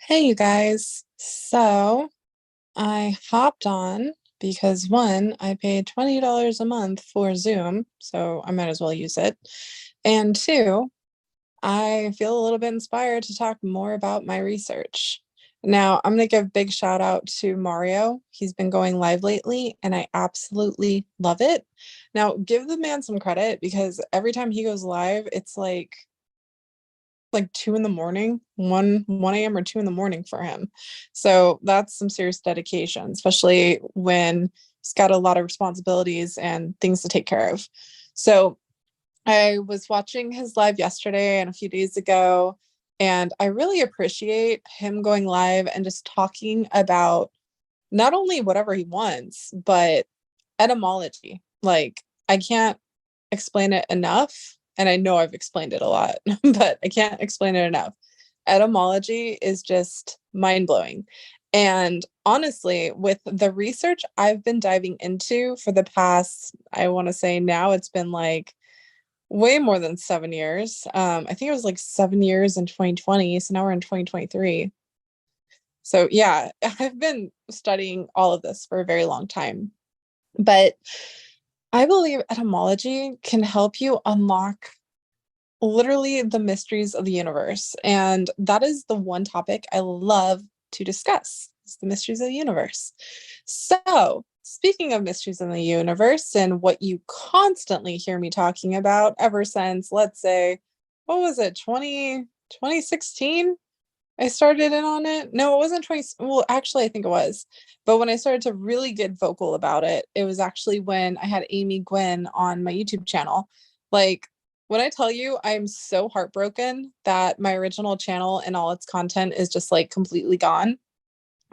Hey, you guys. So I hopped on because one, I paid $20 a month for Zoom, so I might as well use it. And two, I feel a little bit inspired to talk more about my research. Now, I'm going to give a big shout out to Mario. He's been going live lately, and I absolutely love it. Now, give the man some credit because every time he goes live, it's like 2 in the morning, 1 a.m. or 2 in the morning for him. So that's some serious dedication, especially when he's got a lot of responsibilities and things to take care of. So I was watching his live yesterday and a few days ago, and I really appreciate him going live and just talking about not only whatever he wants, but etymology. Like, I can't explain it enough. And I know I've explained it a lot, but I can't explain it enough. Etymology is just mind blowing. And honestly, with the research I've been diving into for the past, I want to say now it's been like way more than 7 years. I think it was like 7 years in 2020. So now we're in 2023. So yeah, I've been studying all of this for a very long time. But I believe etymology can help you unlock literally the mysteries of the universe. And that is the one topic I love to discuss, is the mysteries of the universe. So, speaking of mysteries in the universe and what you constantly hear me talking about ever since, let's say, what was it, 2016? I started in on it. No, it wasn't 20. Well, actually, I think it was. But when I started to really get vocal about it, it was actually when I had Amy Gwynn on my YouTube channel. Like, when I tell you, I'm so heartbroken that my original channel and all its content is just like completely gone.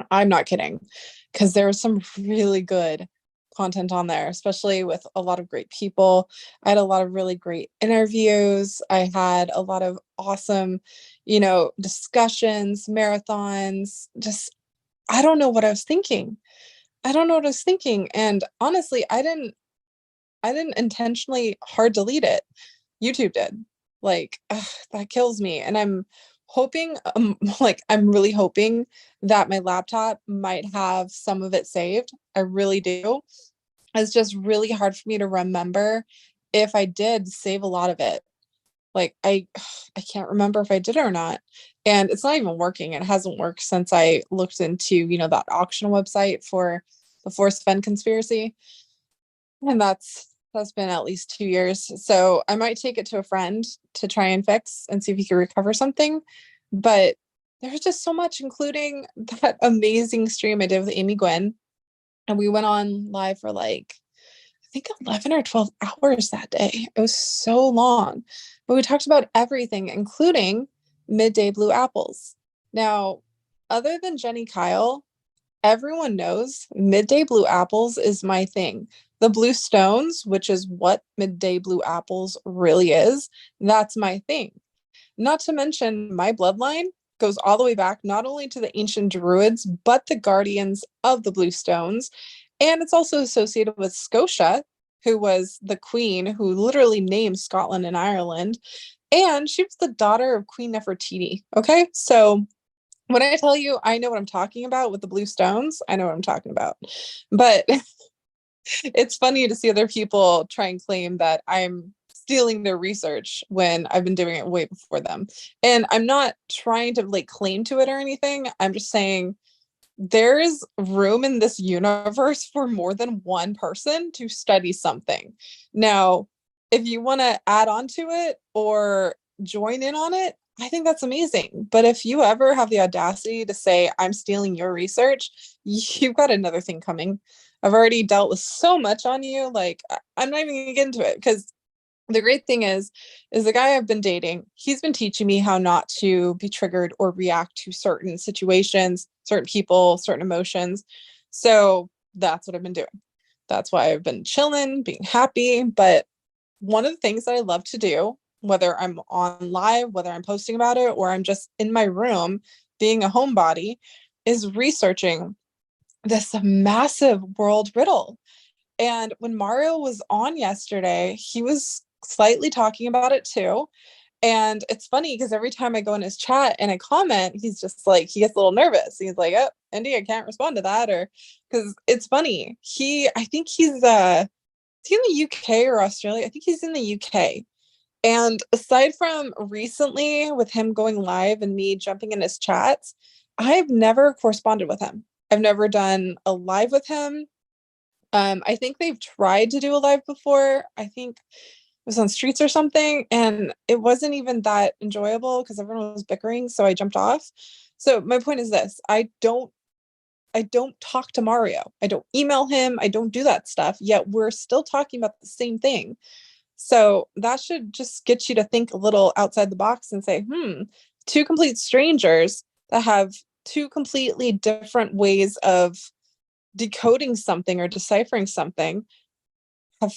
I'm not kidding. Because there was some really good content on there, especially with a lot of great people. I had a lot of really great interviews. I had a lot of awesome, discussions, marathons. Just, I don't know what I was thinking. I don't know what I was thinking. And honestly, I didn't intentionally hard delete it. YouTube did. Like, ugh, that kills me. And I'm hoping, like, I'm really hoping that my laptop might have some of it saved. I really do. It's just really hard for me to remember if I did save a lot of it. Like, I can't remember if I did or not. And it's not even working. It hasn't worked since I looked into, that auction website for the Force Fend conspiracy. And that's been at least 2 years. So I might take it to a friend to try and fix and see if he can recover something. But there's just so much, including that amazing stream I did with Amy Gwynn. And we went on live for like, I think 11 or 12 hours that day. It was so long. But we talked about everything, including Midday Blue Apples. Now, other than Jenny Kyle, everyone knows Midday Blue Apples is my thing. The Blue Stones, which is what Midday Blue Apples really is, that's my thing. Not to mention, my bloodline goes all the way back not only to the ancient Druids, but the guardians of the Blue Stones. And it's also associated with Scotia, who was the queen who literally named Scotland and Ireland. And she was the daughter of Queen Nefertiti. Okay. So when I tell you I know what I'm talking about with the Blue Stones, I know what I'm talking about. But it's funny to see other people try and claim that I'm stealing their research when I've been doing it way before them. And I'm not trying to like claim to it or anything. I'm just saying there is room in this universe for more than one person to study something. Now, if you want to add on to it or join in on it, I think that's amazing. But if you ever have the audacity to say, I'm stealing your research, you've got another thing coming. I've already dealt with so much on you. Like, I'm not even going to get into it because the great thing is the guy I've been dating, he's been teaching me how not to be triggered or react to certain situations, certain people, certain emotions. So that's what I've been doing. That's why I've been chilling, being happy. But one of the things that I love to do, whether I'm on live, whether I'm posting about it, or I'm just in my room being a homebody, is researching this massive world riddle. And when Mario was on yesterday, he was slightly talking about it too. And it's funny because every time I go in his chat and I comment, he's just like, he gets a little nervous. He's like, oh, Indy, I can't respond to that. Or because it's funny. I think is he in the UK or Australia? I think he's in the UK. And aside from recently with him going live and me jumping in his chats, I've never corresponded with him. I've never done a live with him. I think they've tried to do a live before. I think it was on Streets or something, and it wasn't even that enjoyable because everyone was bickering, so I jumped off. So my point is this: I don't talk to Mario. I don't email him. I don't do that stuff. Yet we're still talking about the same thing. So that should just get you to think a little outside the box and say, two complete strangers that have two completely different ways of decoding something or deciphering something have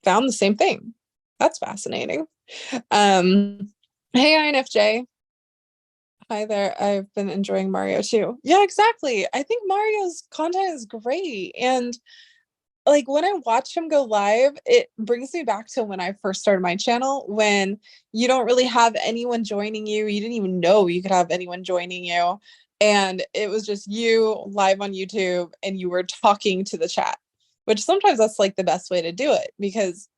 found the same thing. That's fascinating. Hey, INFJ. Hi there. I've been enjoying Mario too. Yeah, exactly. I think Mario's content is great. And like when I watch him go live, it brings me back to when I first started my channel, when you don't really have anyone joining you. You didn't even know you could have anyone joining you. And it was just you live on YouTube and you were talking to the chat, which sometimes that's like the best way to do it, because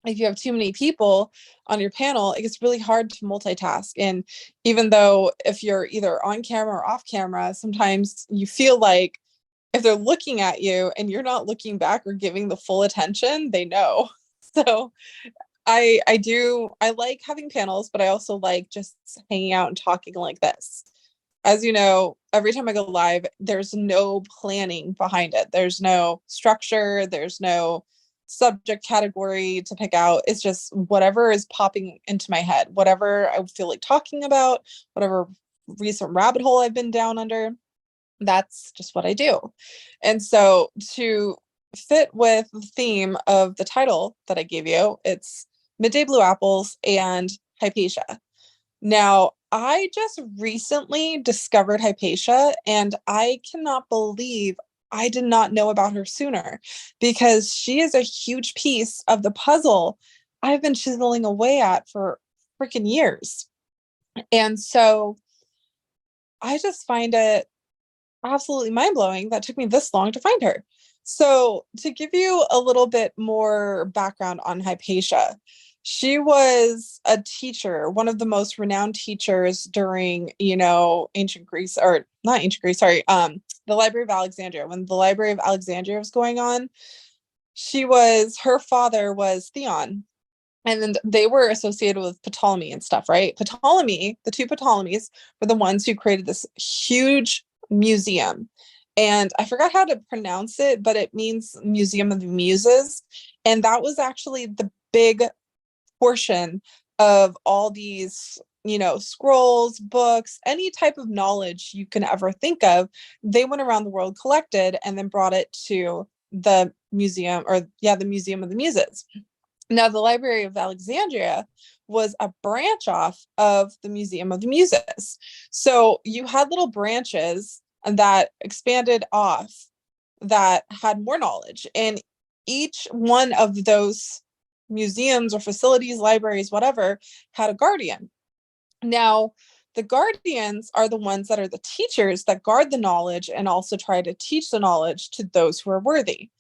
if you have too many people on your panel, it gets really hard to multitask. And even though if you're either on camera or off camera, sometimes you feel like if they're looking at you and you're not looking back or giving the full attention, they know. So I like having panels, but I also like just hanging out and talking like this. As you know, every time I go live, there's no planning behind it. There's no structure, there's no subject category to pick out. It's just whatever is popping into my head, whatever I feel like talking about, whatever recent rabbit hole I've been down under. That's just what I do. And so to fit with the theme of the title that I gave you, it's Midday Blue Apples and Hypatia. Now, I just recently discovered Hypatia, and I cannot believe I did not know about her sooner, because she is a huge piece of the puzzle I've been chiseling away at for freaking years. And so I just find it absolutely mind-blowing that took me this long to find her. So to give you a little bit more background on Hypatia, she was a teacher, one of the most renowned teachers during, ancient Greece, or not ancient Greece, sorry, the Library of Alexandria. When the Library of Alexandria was going on, her father was Theon, and then they were associated with Ptolemy and stuff, right? The two Ptolemies were the ones who created this huge museum. And I forgot how to pronounce it, but it means Museum of the Muses. And that was actually the big portion of all these, scrolls, books, any type of knowledge you can ever think of. They went around the world, collected, and then brought it to the museum, the Museum of the Muses. Now, the Library of Alexandria was a branch off of the Museum of the Muses. So you had little branches that expanded off that had more knowledge. And each one of those museums or facilities, libraries, whatever, had a guardian. Now, the guardians are the ones that are the teachers that guard the knowledge and also try to teach the knowledge to those who are worthy.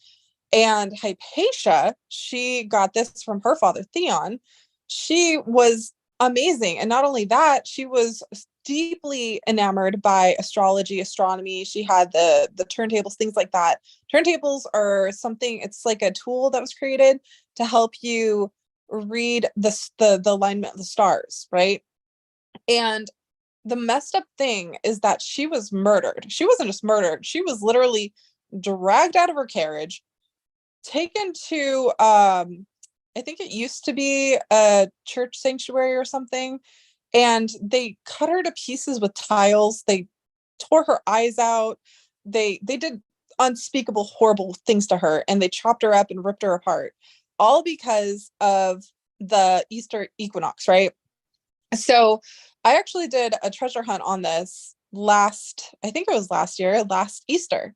And Hypatia, she got this from her father, Theon. She was amazing. And not only that, she was deeply enamored by astrology, astronomy. She had the turntables, things like that. Turntables are something, it's like a tool that was created to help you read the alignment of the stars, right? And the messed up thing is that she was murdered. She wasn't just murdered. She was literally dragged out of her carriage, taken to I think it used to be a church sanctuary or something, and they cut her to pieces with tiles. They tore her eyes out. They did unspeakable horrible things to her, and they chopped her up and ripped her apart, all because of the Easter equinox, right? So I actually did a treasure hunt on this I think it was last year, last Easter.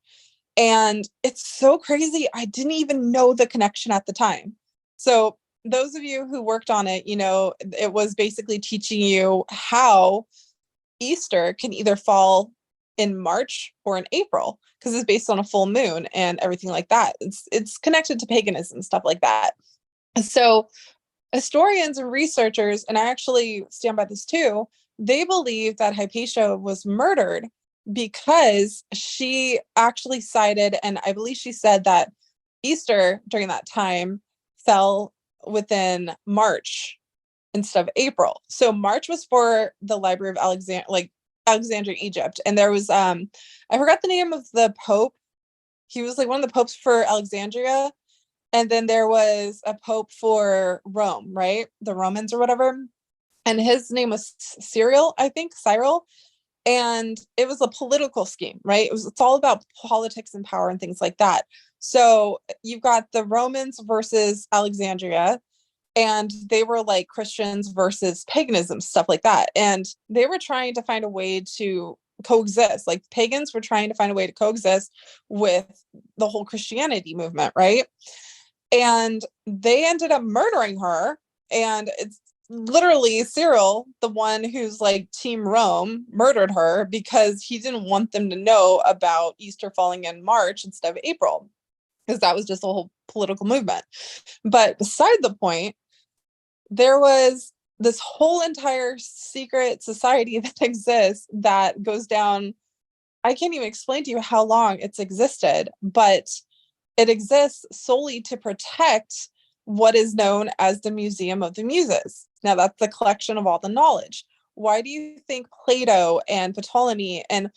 And it's so crazy. I didn't even know the connection at the time. So those of you who worked on it, it was basically teaching you how Easter can either fall in March or in April, because it's based on a full moon and everything like that. It's connected to paganism, stuff like that. So historians and researchers, and I actually stand by this too, they believe that Hypatia was murdered because she actually cited, and I believe she said that Easter during that time fell within March instead of April. So March was for the Library of Alexandria, Egypt. And there was I forgot the name of the Pope. He was like one of the popes for Alexandria. And then there was a Pope for Rome, right? The Romans or whatever. And his name was Cyril, I think, Cyril. And it was a political scheme, right? It's all about politics and power and things like that. So you've got the Romans versus Alexandria, and they were like Christians versus paganism, stuff like that. And they were trying to find a way to coexist. Like pagans were trying to find a way to coexist with the whole Christianity movement, right? And they ended up murdering her. And it's literally Cyril, the one who's like Team Rome, murdered her because he didn't want them to know about Easter falling in March instead of April, because that was just a whole political movement. But beside the point, there was this whole entire secret society that exists that goes down. I can't even explain to you how long it's existed, but it exists solely to protect what is known as the Museum of the Muses. Now, that's the collection of all the knowledge. Why do you think Plato and Ptolemy and,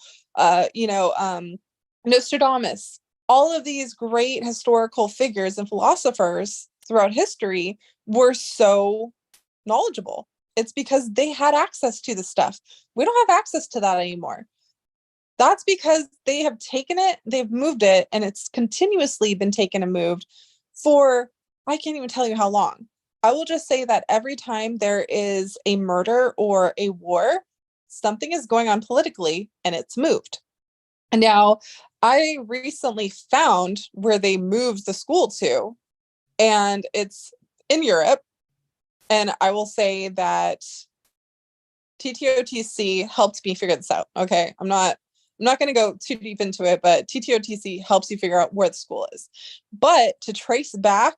Nostradamus, all of these great historical figures and philosophers throughout history were so knowledgeable? It's because they had access to the stuff. We don't have access to that anymore. That's because they have taken it, they've moved it, and it's continuously been taken and moved for, I can't even tell you how long. I will just say that every time there is a murder or a war, something is going on politically and it's moved. And now I recently found where they moved the school to, and it's in Europe. And I will say that TTOTC helped me figure this out. Okay. I'm not going to go too deep into it, but TTOTC helps you figure out where the school is. But to trace back,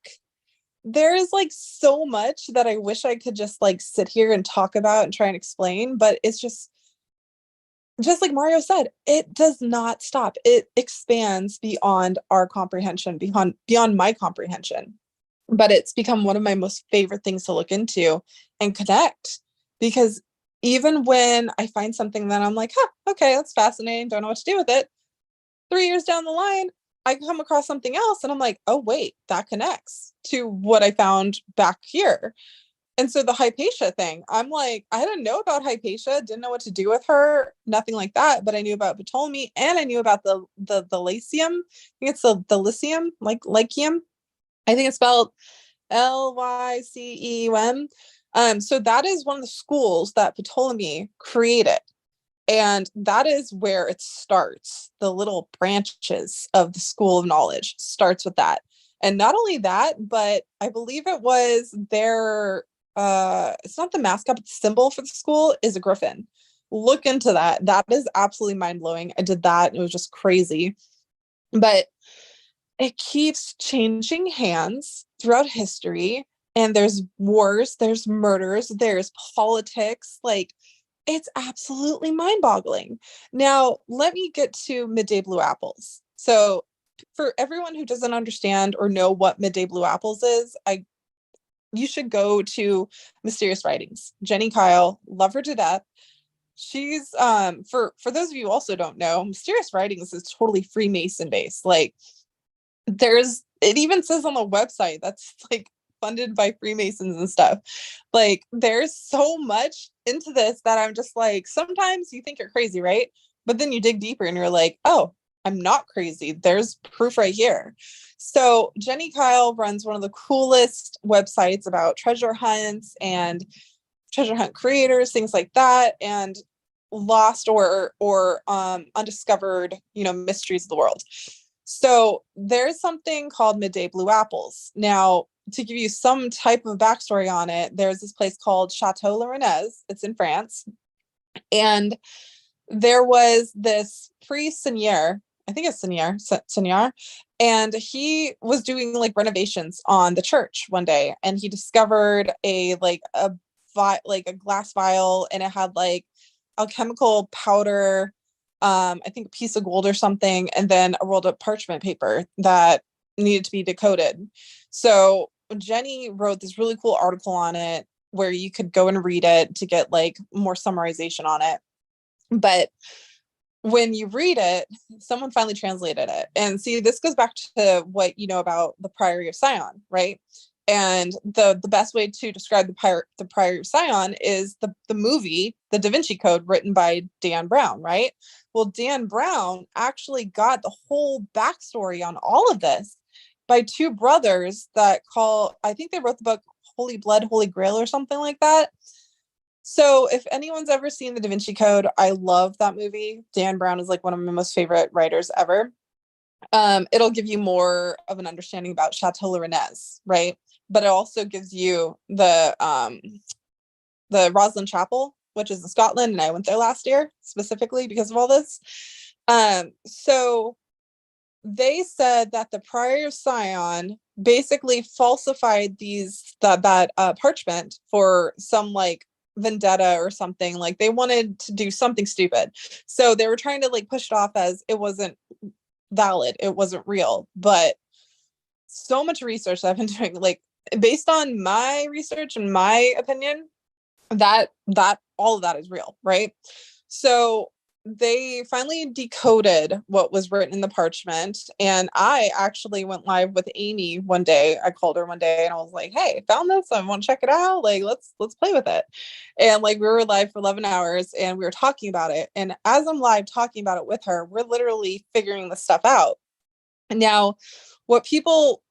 there's like so much that I wish I could just like sit here and talk about and try and explain, but it's just like Mario said, it does not stop. It expands beyond our comprehension, beyond my comprehension. But it's become one of my most favorite things to look into and connect, because even when I find something that I'm like, okay, that's fascinating, don't know what to do with it, 3 years down the line, I come across something else and I'm like, oh, wait, that connects to what I found back here. And so the Hypatia thing, I'm like, I didn't know about Hypatia, didn't know what to do with her, nothing like that. But I knew about Ptolemy, and I knew about the Lyceum. I think it's the Lyceum, like Lyceum. I think it's spelled Lyceum. So that is one of the schools that Ptolemy created. And that is where it starts. The little branches of the School of Knowledge starts with that. And not only that, but I believe it was their, it's not the mascot, but the symbol for the school is a griffin. Look into that. That is absolutely mind-blowing. I did that and it was just crazy. But it keeps changing hands throughout history. And there's wars, there's murders, there's politics. Like, it's absolutely mind-boggling. Now, let me get to Midday Blue Apples. So for everyone who doesn't understand or know what Midday Blue Apples is, you should go to Mysterious Writings. Jenny Kyle, love her to death. She's for those of you who also don't know, Mysterious Writings is totally Freemason based. Like, it even says on the website that's like funded by Freemasons and stuff. Like, there's so much into this that I'm just like, sometimes you think you're crazy, right? But then you dig deeper and you're like, oh, I'm not crazy. There's proof right here. So Jenny Kyle runs one of the coolest websites about treasure hunts and treasure hunt creators, things like that, and lost or undiscovered, mysteries of the world. So there's something called Midday Blue Apples. Now, to give you some type of backstory on it, there's this place called Chateau Lyonnaise. It's in France. And there was this priest seigneur, I think it's seigneur, and he was doing like renovations on the church one day, and he discovered like a glass vial, and it had like alchemical powder, I think a piece of gold or something, and then a rolled up parchment paper that needed to be decoded. So Jenny wrote this really cool article on it where you could go and read it to get like more summarization on it. But when you read it, someone finally translated it. And see, this goes back to what you know about the Priory of Sion, right? And the best way to describe the Priory of Sion is the movie, The Da Vinci Code, written by Dan Brown, right? Well, Dan Brown actually got the whole backstory on all of this by two brothers that I think they wrote the book Holy Blood, Holy Grail or something like that. So if anyone's ever seen The Da Vinci Code, I love that movie. Dan Brown is like one of my most favorite writers ever. It'll give you more of an understanding about Chateau Lyonnaise, right? But it also gives you the Roslin Chapel, which is in Scotland, and I went there last year specifically because of all this. So they said that the Priory of Sion basically falsified that parchment for some like vendetta or something. Like they wanted to do something stupid, so they were trying to like push it off as it wasn't valid, it wasn't real. But so much research that I've been doing, like based on my research and my opinion, that all of that is real, right? So they finally decoded what was written in the parchment, and I actually went live with Amy one day. I called her one day and I was like, hey, I found this, I want to check it out, like let's play with it. And like we were live for 11 hours and we were talking about it, and as I'm live talking about it with her, we're literally figuring this stuff out. And now what people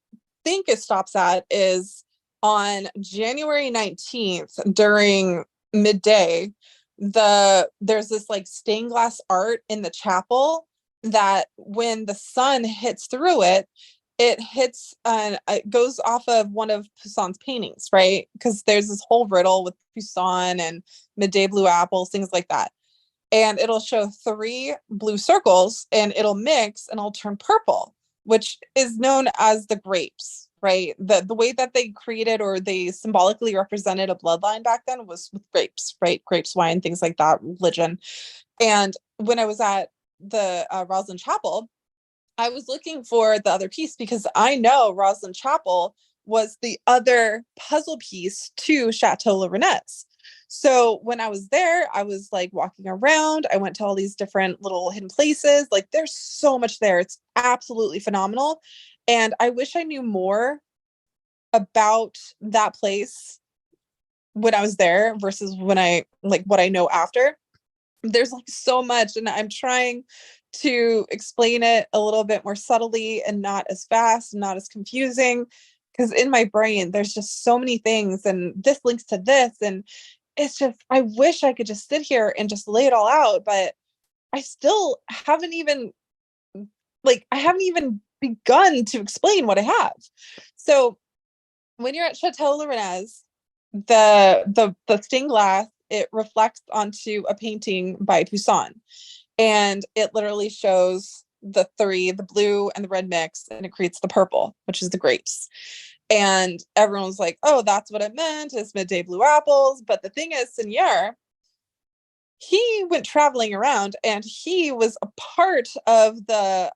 think it stops at is on January 19th during midday, there's this like stained glass art in the chapel that when the sun hits through it, it goes off of one of Poussin's paintings, right? Because there's this whole riddle with Poussin and midday blue apples, things like that. And it'll show 3 blue circles and it'll mix and it'll turn purple, which is known as the grapes, right? The way that they created or they symbolically represented a bloodline back then was with grapes, right? Grapes, wine, things like that, religion. And when I was at the Roslin Chapel, I was looking for the other piece because I know Roslin Chapel was the other puzzle piece to Chateau Lyonnaise. So when I was there, I was like walking around. I went to all these different little hidden places. Like there's so much there. It's absolutely phenomenal. And I wish I knew more about that place when I was there versus when I like what I know after. There's like so much, and I'm trying to explain it a little bit more subtly and not as fast and not as confusing, because in my brain there's just so many things and this links to this, and it's just I wish I could just sit here and just lay it all out, but I still haven't even I haven't even begun to explain what I have. So when you're at Chateau Lyonnaise, the stained glass, it reflects onto a painting by Poussin, and it literally shows the blue and the red mix, and it creates the purple, which is the grapes. And everyone's like, oh, that's what it meant, it's midday blue apples. But the thing is, Seigneur, he went traveling around and he was a part of the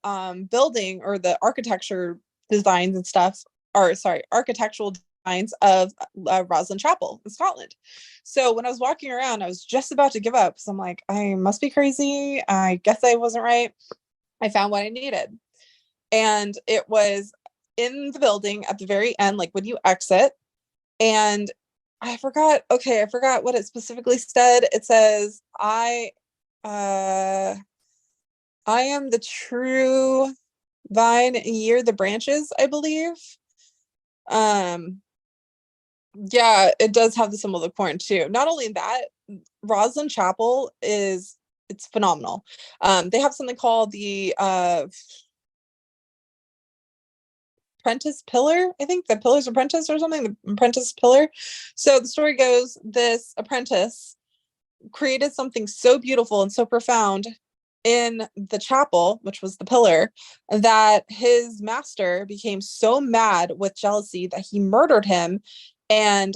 building or the architecture designs and stuff, or sorry, architectural designs of Roslin Chapel in Scotland. So when I was walking around, I was just about to give up because I'm like, I must be crazy. I guess I wasn't right. I found what I needed. And it was in the building at the very end, like when you exit. And I forgot what it specifically said. It says, uh I am the true vine and ye are the branches, I believe. Yeah, it does have the symbol of the corn too. Not only that, Roslin Chapel it's phenomenal. They have something called the apprentice pillar. I think the pillar's apprentice or something, the apprentice pillar. So the story goes, this apprentice created something so beautiful and so profound in the chapel, which was the pillar, that his master became so mad with jealousy that he murdered him and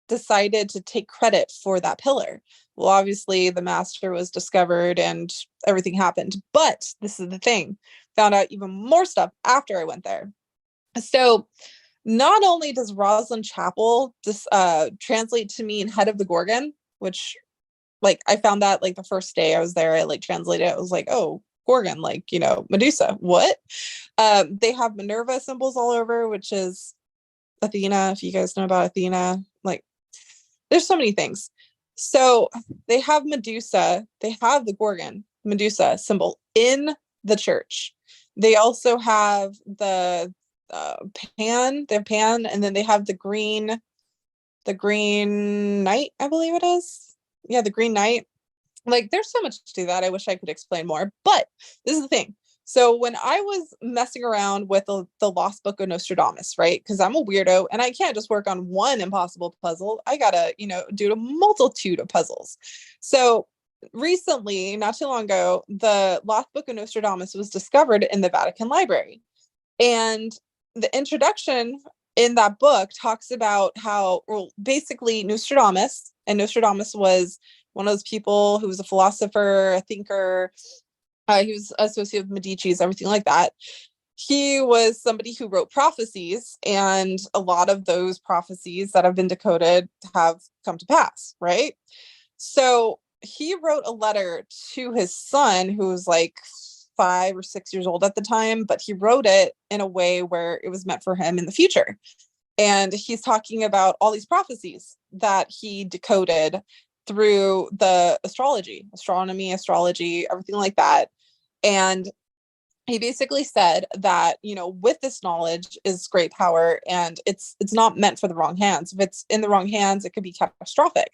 decided to take credit for that pillar. Well, obviously the master was discovered and everything happened. But this is the thing, found out even more stuff after I went there. So not only does Roslyn Chapel just translate to mean head of the Gorgon, which like I found that like the first day I was there, I like translated it. I was like, oh, Gorgon, like, you know, Medusa. What? They have Minerva symbols all over, which is Athena. If you guys know about Athena, like there's so many things. So they have Medusa, they have the Gorgon, Medusa symbol in the church. They also have the Pan, they have Pan, and then they have the Green Knight, I believe it is. Yeah, the Green Knight. Like there's so much to that. I wish I could explain more, but this is the thing. So when I was messing around with the Lost Book of Nostradamus, right? Because I'm a weirdo and I can't just work on one impossible puzzle. I gotta, you know, do a multitude of puzzles. So recently, not too long ago, the Lost Book of Nostradamus was discovered in the Vatican Library. And the introduction in that book talks about how, well, basically Nostradamus, and Nostradamus was one of those people who was a philosopher, a thinker. He was associated with Medici's, everything like that. He was somebody who wrote prophecies, and a lot of those prophecies that have been decoded have come to pass, right? So he wrote a letter to his son, who was like 5 or 6 years old at the time, but he wrote it in a way where it was meant for him in the future. And he's talking about all these prophecies that he decoded through the astronomy, astrology, everything like that. And he basically said that, you know, with this knowledge is great power, and it's not meant for the wrong hands. If it's in the wrong hands, it could be catastrophic.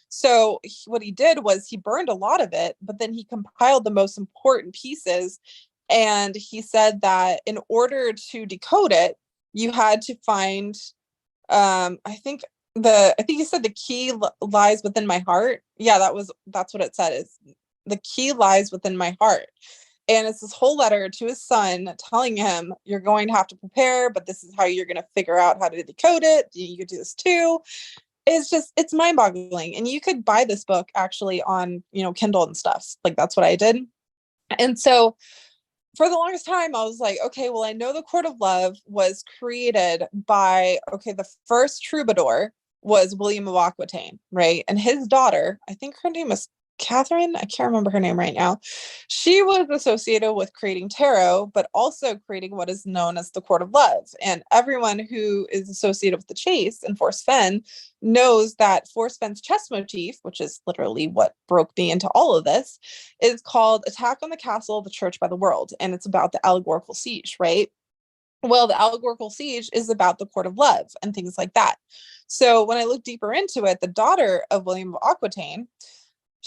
So what he did was he burned a lot of it, but then he compiled the most important pieces. And he said that in order to decode it, you had to find, I think he said the key lies within my heart. Yeah, that's what it said, is the key lies within my heart. And it's this whole letter to his son telling him, you're going to have to prepare, but this is how you're going to figure out how to decode it. You could do this too. It's mind boggling. And you could buy this book actually on, you know, Kindle and stuff. Like that's what I did. And so for the longest time, I was like, okay, well, I know the Court of Love was created by, okay, the first troubadour was William of Aquitaine, right? And his daughter, I think her name is Catherine, I can't remember her name right now. She was associated with creating tarot, but also creating what is known as the Court of Love. And everyone who is associated with the chase and Force Fen knows that Force Fen's chess motif, which is literally what broke me into all of this, is called Attack on the Castle, the Church by the World. And it's about the allegorical siege, right? Well, the allegorical siege is about the Court of Love and things like that. So when I looked deeper into it, the daughter of William of Aquitaine,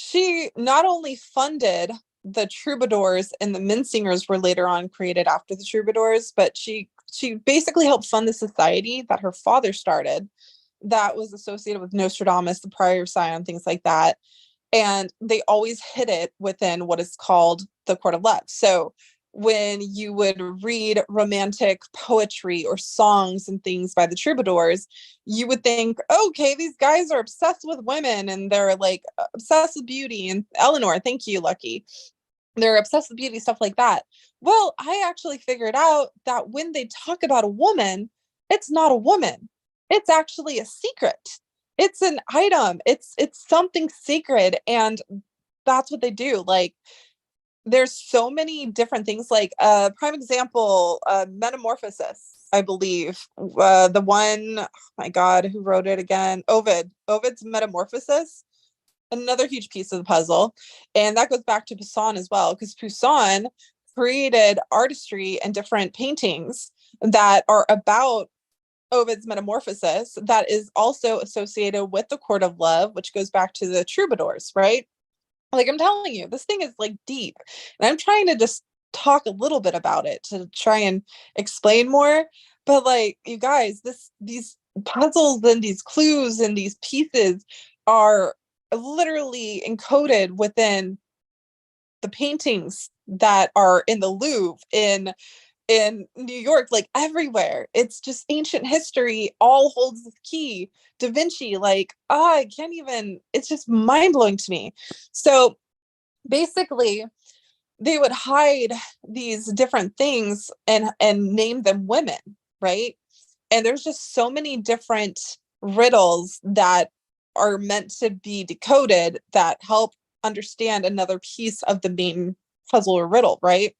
she not only funded the troubadours, and the minnesingers were later on created after the troubadours, but she basically helped fund the society that her father started that was associated with Nostradamus, the prior scion, things like that. And they always hid it within what is called the Court of Love. So when you would read romantic poetry or songs and things by the troubadours, you would think, okay, these guys are obsessed with women and they're like obsessed with beauty. And Eleanor, thank you, Lucky. They're obsessed with beauty, stuff like that. Well, I actually figured out that when they talk about a woman, it's not a woman. It's actually a secret. It's an item. It's something sacred. And that's what they do. Like, there's so many different things, like prime example, Metamorphosis, I believe, the one, oh my god, who wrote it again, Ovid's Metamorphosis, another huge piece of the puzzle. And that goes back to Poussin as well, because Poussin created artistry and different paintings that are about Ovid's Metamorphosis that is also associated with the Court of Love, which goes back to the troubadours, right? Like, I'm telling you, this thing is like deep. And I'm trying to just talk a little bit about it to try and explain more. But like, you guys, these puzzles and these clues and these pieces are literally encoded within the paintings that are in the Louvre, in New York, like everywhere. It's just ancient history, all holds the key. Da Vinci, like, I can't even, it's just mind blowing to me. So basically, they would hide these different things and name them women, right? And there's just so many different riddles that are meant to be decoded that help understand another piece of the main puzzle or riddle, right?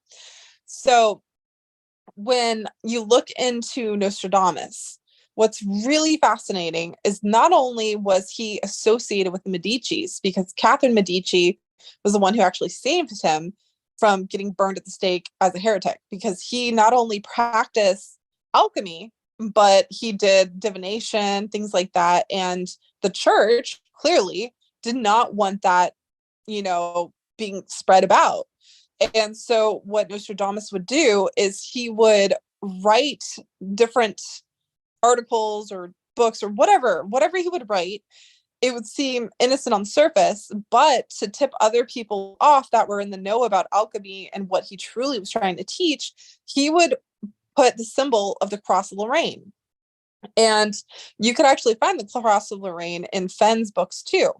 So when you look into Nostradamus, what's really fascinating is not only was he associated with the Medicis, because Catherine Medici was the one who actually saved him from getting burned at the stake as a heretic, because he not only practiced alchemy, but he did divination, things like that. And the church clearly did not want that, being spread about. And so what Nostradamus would do is he would write different articles or books or whatever he would write. It would seem innocent on the surface, but to tip other people off that were in the know about alchemy and what he truly was trying to teach, he would put the symbol of the cross of Lorraine. And you could actually find the cross of Lorraine in Fenn's books too.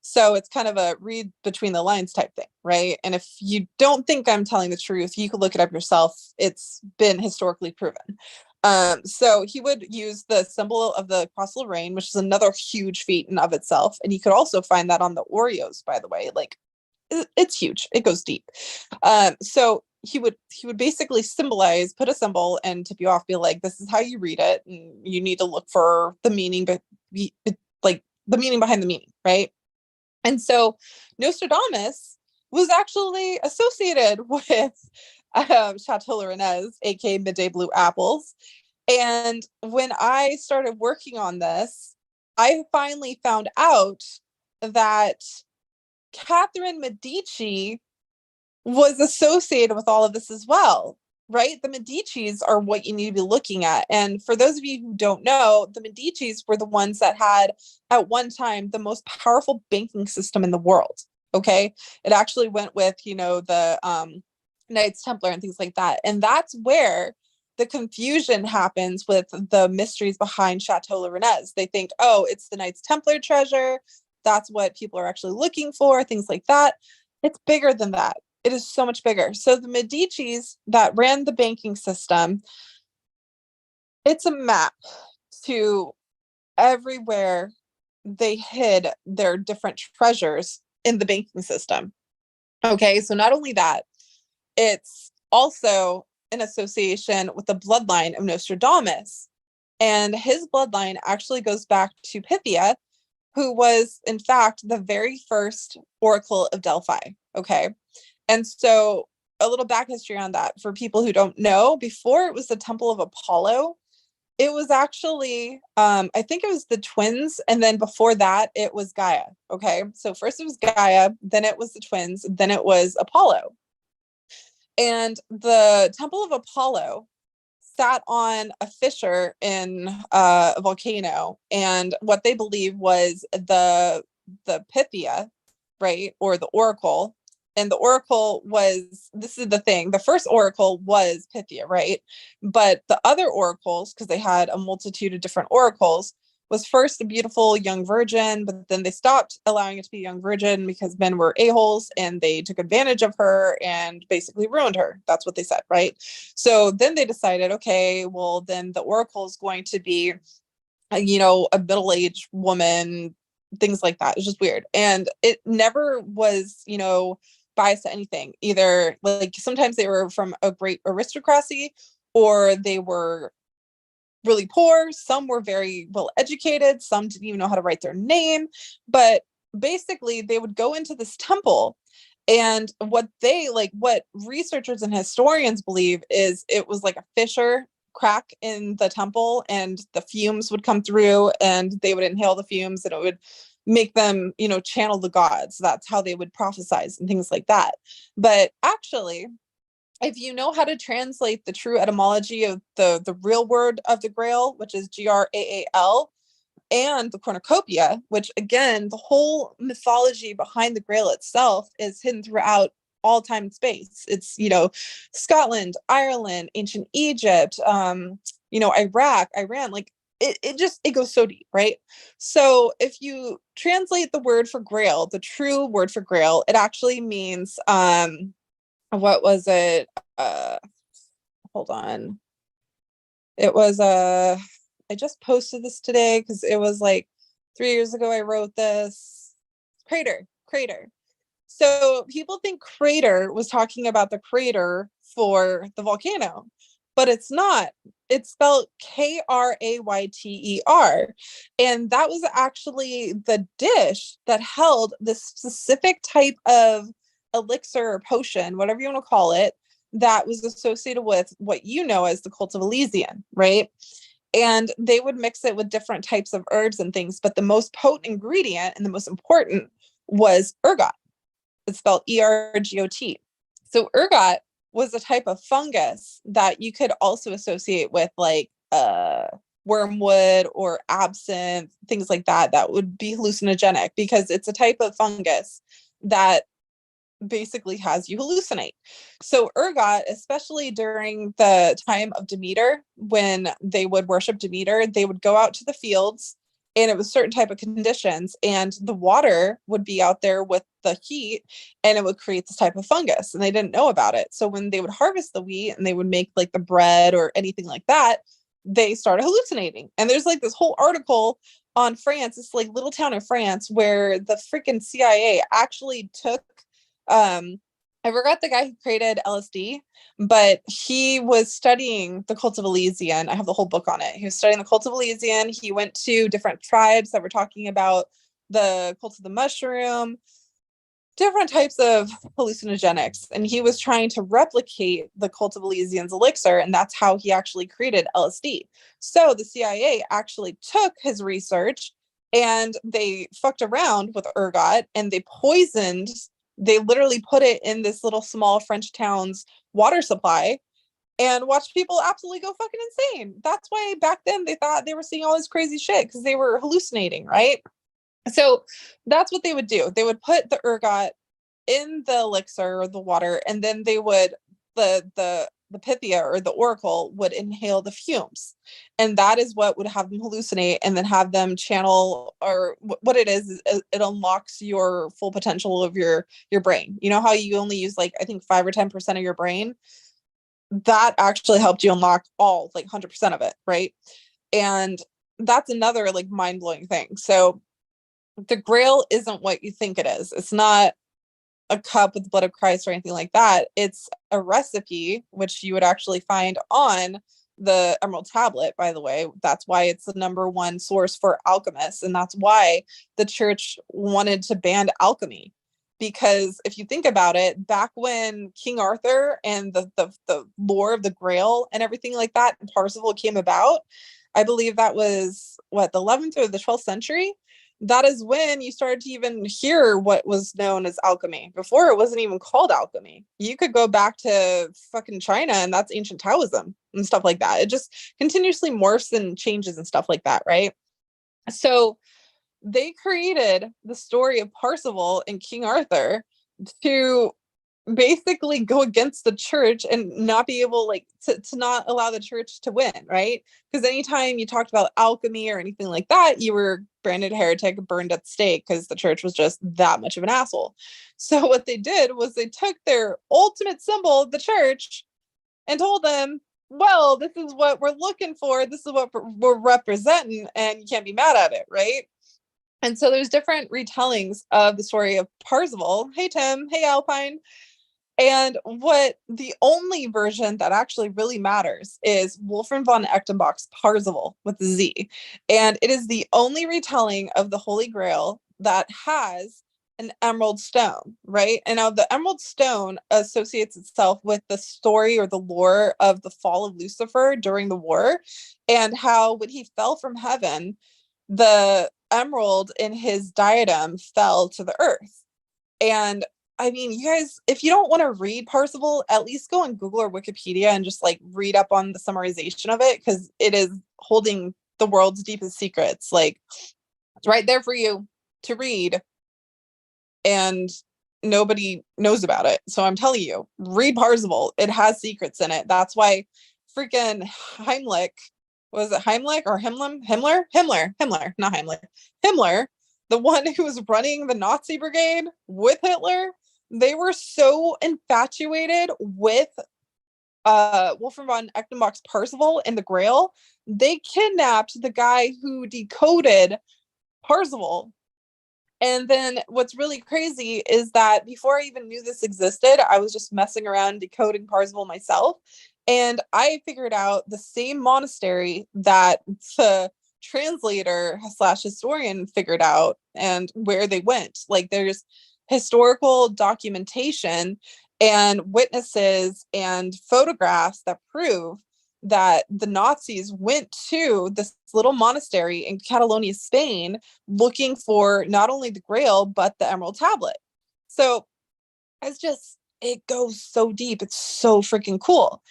So it's kind of a read between the lines type thing, right? And if you don't think I'm telling the truth, you could look it up yourself. It's been historically proven. So he would use the symbol of the cross of Lorraine, which is another huge feat in of itself. And you could also find that on the Oreos, by the way. Like, it's huge. It goes deep. So he would basically put a symbol and tip you off, be like, this is how you read it, and you need to look for the meaning, but like the meaning behind the meaning, right? And so Nostradamus was actually associated with Chateau Lyonnaise, aka Midday Blue Apples. And when I started working on this, I finally found out that Catherine Medici was associated with all of this as well, right? The Medicis are what you need to be looking at. And for those of you who don't know, the Medicis were the ones that had, at one time, the most powerful banking system in the world. Okay. It actually went with, the Knights Templar and things like that. And that's where the confusion happens with the mysteries behind Chateau Lyonnaise. They think, oh, it's the Knights Templar treasure. That's what people are actually looking for, things like that. It's bigger than that. It is so much bigger. So the Medicis that ran the banking system, it's a map to everywhere they hid their different treasures in the banking system. Okay, so not only that, it's also an association with the bloodline of Nostradamus. And his bloodline actually goes back to Pythia, who was, in fact, the very first oracle of Delphi. Okay. And so a little back history on that for people who don't know, before it was the Temple of Apollo, it was actually, I think it was the twins. And then before that, it was Gaia. Okay. So first it was Gaia, then it was the twins, then it was Apollo. And the Temple of Apollo sat on a fissure in a volcano. And what they believe was the Pythia, right? Or the oracle. And the oracle was, this is the thing, the first oracle was Pythia, right? But the other oracles, because they had a multitude of different oracles, was first a beautiful young virgin, but then they stopped allowing it to be a young virgin because men were a-holes and they took advantage of her and basically ruined her. That's what they said, right? So then they decided, okay, well, then the oracle is going to be, a middle-aged woman, things like that. It's just weird. And it never was, biased to anything. Either like sometimes they were from a great aristocracy or they were really poor. Some were very well educated. Some didn't even know how to write their name. But basically, they would go into this temple. And what researchers and historians believe is it was like a fissure crack in the temple, and the fumes would come through and they would inhale the fumes and it would make them, channel the gods. That's how they would prophesize and things like that. But actually, if you know how to translate the true etymology of the real word of the Grail, which is Graal, and the cornucopia, which again, the whole mythology behind the Grail itself is hidden throughout all time and space. It's, Scotland, Ireland, ancient Egypt, Iraq, Iran, like it goes so deep, right? So if you translate the word for Grail, the true word for Grail, it actually means what was it? Hold on. It was I just posted this today because it was like 3 years ago I wrote this. Crater. So people think crater was talking about the crater for the volcano, but it's not. It's spelled Krayter. And that was actually the dish that held this specific type of elixir or potion, whatever you want to call it, that was associated with what you know as the cult of Elysium, right? And they would mix it with different types of herbs and things, but the most potent ingredient and the most important was ergot. It's spelled Ergot. So ergot was a type of fungus that you could also associate with like wormwood or absinthe, things like that, that would be hallucinogenic because it's a type of fungus that basically has you hallucinate. So ergot, especially during the time of Demeter, when they would worship Demeter, they would go out to the fields and it was certain type of conditions and the water would be out there with the heat and it would create this type of fungus and they didn't know about it. So when they would harvest the wheat and they would make like the bread or anything like that, they started hallucinating. And there's like this whole article on France, this like little town in France where the freaking CIA actually took I forgot the guy who created LSD, but he was studying the cult of Elysium. I have the whole book on it. He was studying the cult of Elysium. He went to different tribes that were talking about the cult of the mushroom, different types of hallucinogenics. And he was trying to replicate the cult of Elysium's elixir. And that's how he actually created LSD. So the CIA actually took his research and they fucked around with ergot and they literally put it in this little small French town's water supply and watched people absolutely go fucking insane. That's why back then they thought they were seeing all this crazy shit because they were hallucinating, right? So that's what they would do. They would put the ergot in the elixir or the water, and then they would the Pythia or the oracle would inhale the fumes, and that is what would have them hallucinate and then have them channel. Or what it is it unlocks your full potential of your brain. You know how you only use like I think 5 or 10% of your brain? That actually helped you unlock all like 100% of it, right? And that's another like mind-blowing thing. So the Grail isn't what you think it is. It's not a cup with the blood of Christ or anything like that. It's a recipe, which you would actually find on the Emerald Tablet, by the way. That's why it's the number one source for alchemists. And that's why the church wanted to ban alchemy. Because if you think about it, back when King Arthur and the lore of the Grail and everything like that and Parzival came about, I believe that was what, the 11th or the 12th century. That is when you started to even hear what was known as alchemy. Before it wasn't even called alchemy. You could go back to fucking China and that's ancient Taoism and stuff like that. It just continuously morphs and changes and stuff like that, right? So they created the story of Parzival and King Arthur to basically go against the church and not be able like to not allow the church to win, right? Because anytime you talked about alchemy or anything like that, you were branded heretic, burned at the stake because the church was just that much of an asshole. So what they did was they took their ultimate symbol, the church, and told them, well, this is what we're looking for, this is what we're representing, and you can't be mad at it, right? And so there's different retellings of the story of Parzival. Hey Tim, hey Alpine. And what the only version that actually really matters is Wolfram von Echtenbach's Parzival with the Z. And it is the only retelling of the Holy Grail that has an emerald stone, right? And now the emerald stone associates itself with the story or the lore of the fall of Lucifer during the war and how when he fell from heaven, the emerald in his diadem fell to the earth. And I mean, you guys, if you don't want to read Parzival, at least go on Google or Wikipedia and just like read up on the summarization of it, because it is holding the world's deepest secrets. Like, it's right there for you to read, and nobody knows about it. So I'm telling you, read Parzival. It has secrets in it. That's why freaking Heimlich, was it Heimlich or Himmler, not Heimlich, Himmler, the one who was running the Nazi brigade with Hitler, they were so infatuated with Wolfram von Echternbach's Parzival and the Grail, they kidnapped the guy who decoded Parzival. And then what's really crazy is that before I even knew this existed, I was just messing around decoding Parzival myself. And I figured out the same monastery that the translator slash historian figured out and where they went. Like, there's historical documentation and witnesses and photographs that prove that the Nazis went to this little monastery in Catalonia, Spain, looking for not only the Grail, but the Emerald Tablet. So it's just, it goes so deep. It's so freaking cool.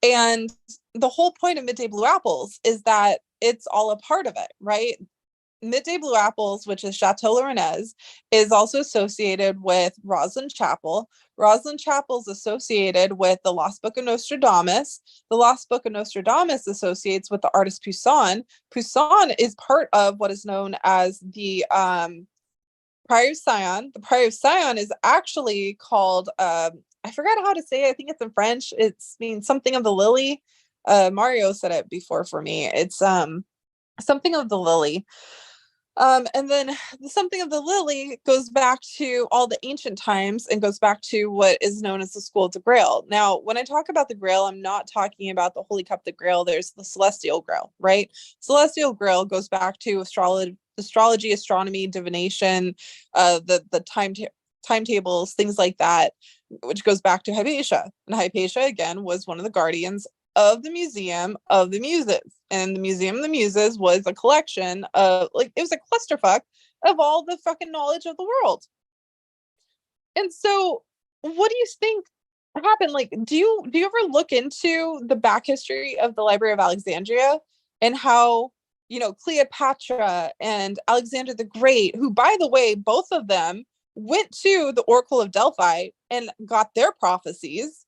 And the whole point of Midday Blue Apples is that it's all a part of it, right? Midday Blue Apples, which is Chateau Lyonnaise, is also associated with Roslyn Chapel. Roslyn Chapel is associated with the Lost Book of Nostradamus. The Lost Book of Nostradamus associates with the artist Poussin. Poussin is part of what is known as the Priory of Sion. The Priory of Sion is actually called, I forgot how to say it. I think it's in French. It's means something of the lily. Mario said it before for me. It's something of the lily. And then the something of the lily goes back to all the ancient times and goes back to what is known as the School of the Grail. Now, when I talk about the Grail, I'm not talking about the Holy Cup of the Grail. There's the Celestial Grail, right? Celestial Grail goes back to astrology, astronomy, divination, the timetables, things like that, which goes back to Hypatia. And Hypatia, again, was one of the guardians of the Museum of the Muses. And the Museum of the Muses was a collection of, like, it was a clusterfuck of all the fucking knowledge of the world. And so, what do you think happened? Like, do you ever look into the back history of the Library of Alexandria and how, Cleopatra and Alexander the Great, who, by the way, both of them went to the Oracle of Delphi and got their prophecies.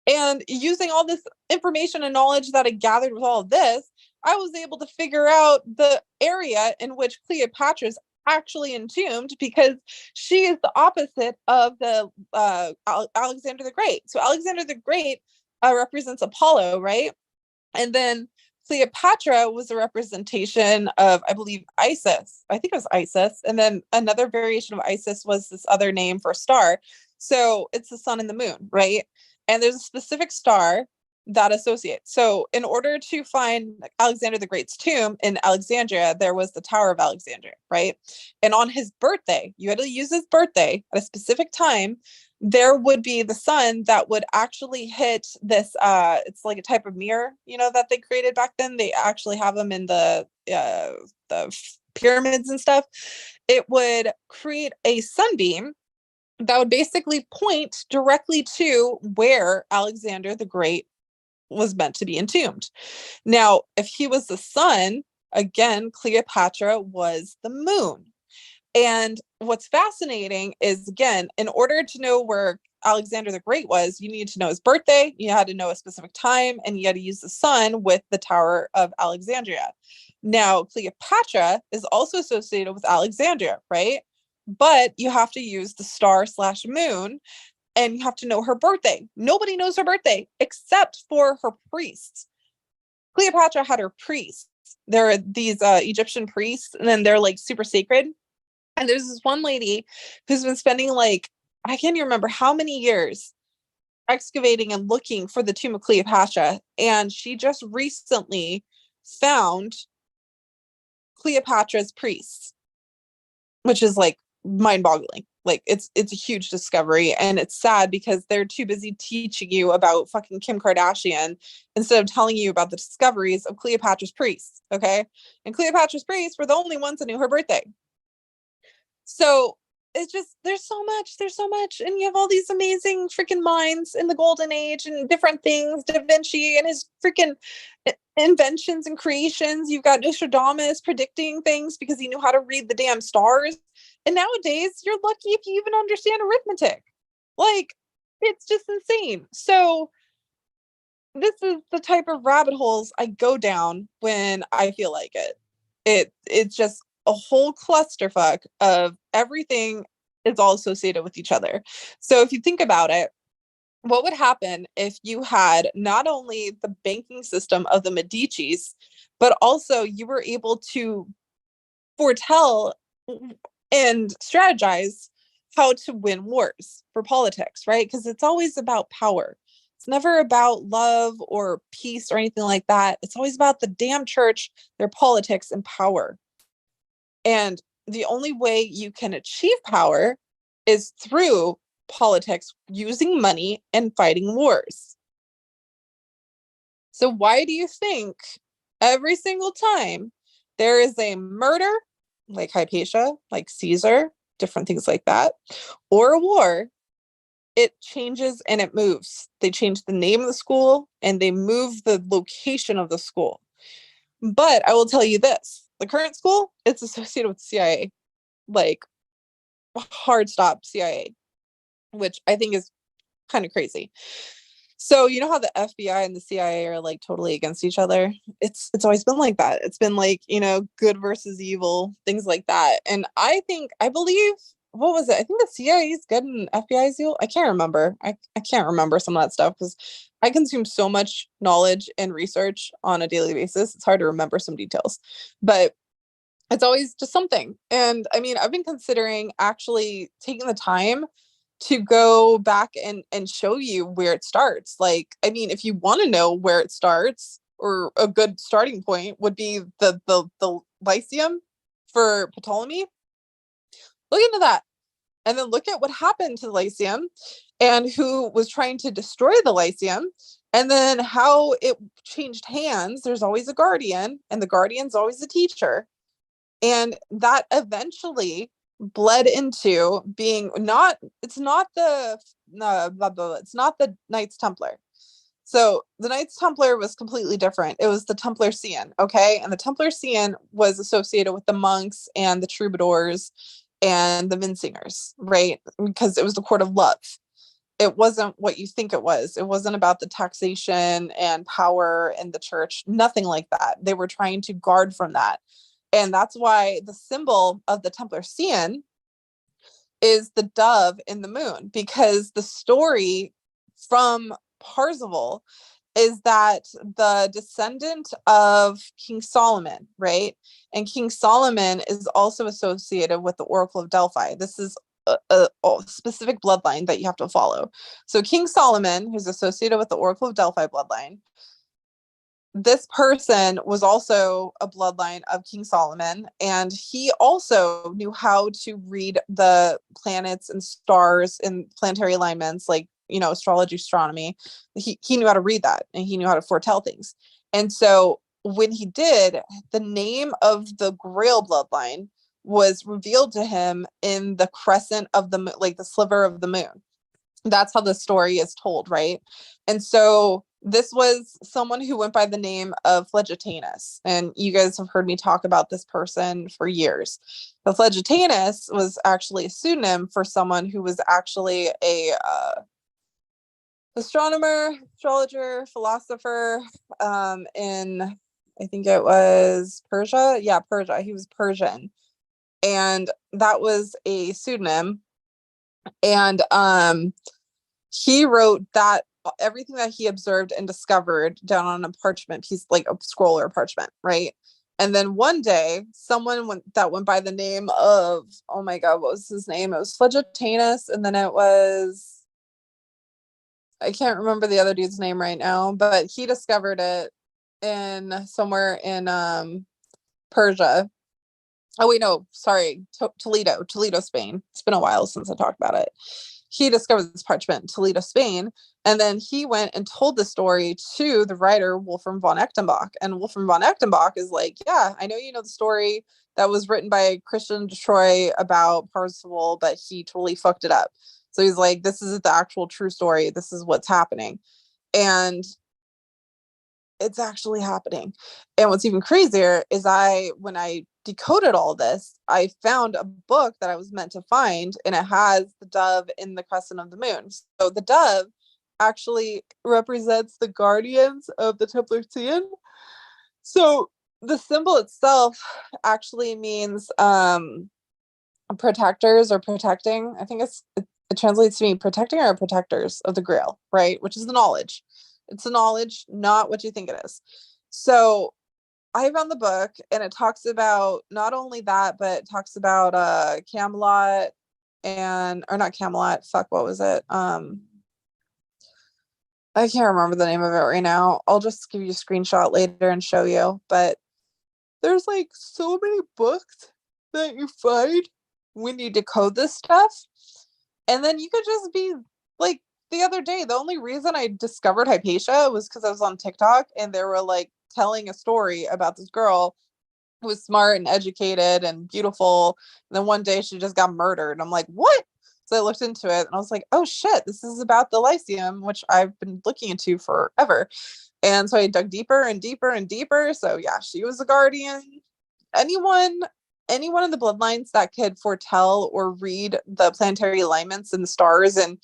And using all this information and knowledge that I gathered with all of this, I was able to figure out the area in which Cleopatra is actually entombed, because she is the opposite of the Alexander the Great. So Alexander the Great represents Apollo, right? And then Cleopatra was a representation of, I believe, Isis. I think it was Isis. And then another variation of Isis was this other name for a star. So it's the sun and the moon, right? And there's a specific star that associates. So in order to find Alexander the Great's tomb in Alexandria, there was the Tower of Alexandria, right? And on his birthday, you had to use his birthday at a specific time, there would be the sun that would actually hit this, it's like a type of mirror, that they created back then. They actually have them in the pyramids and stuff. It would create a sunbeam that would basically point directly to where Alexander the Great was meant to be entombed. Now, if he was the sun, again, Cleopatra was the moon. And what's fascinating is, again, in order to know where Alexander the Great was, you need to know his birthday, you had to know a specific time, and you had to use the sun with the Tower of Alexandria. Now, Cleopatra is also associated with Alexandria, right? But you have to use the star slash moon, and you have to know her birthday. Nobody knows her birthday except for her priests. Cleopatra had her priests. There are these Egyptian priests, and then they're like super sacred. And there's this one lady who's been spending, like, I can't even remember how many years excavating and looking for the tomb of Cleopatra. And she just recently found Cleopatra's priests, which is like mind-boggling. Like, it's a huge discovery, and it's sad because they're too busy teaching you about fucking Kim Kardashian instead of telling you about the discoveries of Cleopatra's priests, okay? And Cleopatra's priests were the only ones that knew her birthday. So it's just there's so much, and you have all these amazing freaking minds in the golden age and different things, Da Vinci and his freaking inventions and creations. You've got Nostradamus predicting things because he knew how to read the damn stars, and nowadays you're lucky if you even understand arithmetic. Like, it's just insane. So this is the type of rabbit holes I go down when I feel like it. It's just a whole clusterfuck of everything is all associated with each other. So if you think about it, what would happen if you had not only the banking system of the Medicis, but also you were able to foretell and strategize how to win wars for politics, right? Because it's always about power. It's never about love or peace or anything like that. It's always about the damn church, their politics, and power. And the only way you can achieve power is through politics, using money and fighting wars. So why do you think every single time there is a murder, like Hypatia, like Caesar, different things like that, or a war, it changes and it moves? They change the name of the school and they move the location of the school. But I will tell you this, the current school, it's associated with CIA, like hard stop CIA, which I think is kind of crazy. So you know how the FBI and the CIA are like totally against each other? It's always been like that. It's been like, you know, good versus evil, things like that. And I believe, what was it? I think the CIA is good and FBI is evil. I can't remember. I can't remember some of that stuff because I consume so much knowledge and research on a daily basis. It's hard to remember some details. But it's always just something. And I mean, I've been considering actually taking the time to go back and show you where it starts. Like, I mean, if you want to know where it starts, or a good starting point would be the Lyceum for Ptolemy. Look into that. And then look at what happened to the Lyceum and who was trying to destroy the Lyceum, and then how it changed hands. There's always a guardian, and the guardian's always a teacher. And that eventually bled into being it's not the Knights Templar. So the Knights Templar was completely different. It was the Templar Cian, okay? And the Templar Cian was associated with the monks and the troubadours and the mindsingers, right? Because it was the court of love. It wasn't what you think it was. It wasn't about the taxation and power in the church. Nothing like that. They were trying to guard from that. And that's why the symbol of the Templar Cian is the dove in the moon, because the story from Parzival is that the descendant of King Solomon, right? And King Solomon is also associated with the Oracle of Delphi. This is a specific bloodline that you have to follow. So King Solomon, who's associated with the Oracle of Delphi bloodline, this person was also a bloodline of King Solomon, and he also knew how to read the planets and stars and planetary alignments, like, you know, astrology, astronomy. He knew how to read that, and he knew how to foretell things. And so when he did, the name of the Grail bloodline was revealed to him in the crescent of the, like the sliver of the moon. That's how the story is told, right? And so this was someone who went by the name of Flegetanus, and you guys have heard me talk about this person for years. But Flegetanus was actually a pseudonym for someone who was actually a astronomer, astrologer, philosopher in, I think it was Persia. Yeah, Persia. He was Persian, and that was a pseudonym. And he wrote that everything that he observed and discovered down on a parchment piece, like a scroll or a parchment, right? And then one day, someone that went by the name of, oh my God, what was his name? It was Flegetanus, and then it was, I can't remember the other dude's name right now, but he discovered it in somewhere in Persia. Oh wait, no, sorry, Toledo, Spain. It's been a while since I talked about it. He discovered this parchment in Toledo, Spain, and then he went and told the story to the writer Wolfram von Echtenbach. And Wolfram von Echtenbach is like, yeah, I know you know the story. that was written by Christian Detroit about Parzival, but he totally fucked it up. So he's like, this is the actual true story. This is what's happening. And it's actually happening. And what's even crazier is when I decoded all this, I found a book that I was meant to find, and it has the dove in the crescent of the moon. So the dove actually represents the guardians of the Templar Tian. So the symbol itself actually means protectors or protecting. I think it translates to me protecting or protectors of the Grail, right? Which is the knowledge. It's the knowledge, not what you think it is. So I found the book, and it talks about not only that, but it talks about Camelot or not Camelot. Fuck, what was it? I can't remember the name of it right now. I'll just give you a screenshot later and show you. But there's like so many books that you find when you decode this stuff. And then you could just be like, the other day, the only reason I discovered Hypatia was because I was on TikTok, and they were like telling a story about this girl who was smart and educated and beautiful. And then one day she just got murdered. I'm like, what? So I looked into it, and I was like, oh shit, this is about the Lyceum, which I've been looking into forever. And so I dug deeper and deeper and deeper. So yeah, she was a guardian. Anyone in the bloodlines that could foretell or read the planetary alignments and the stars, and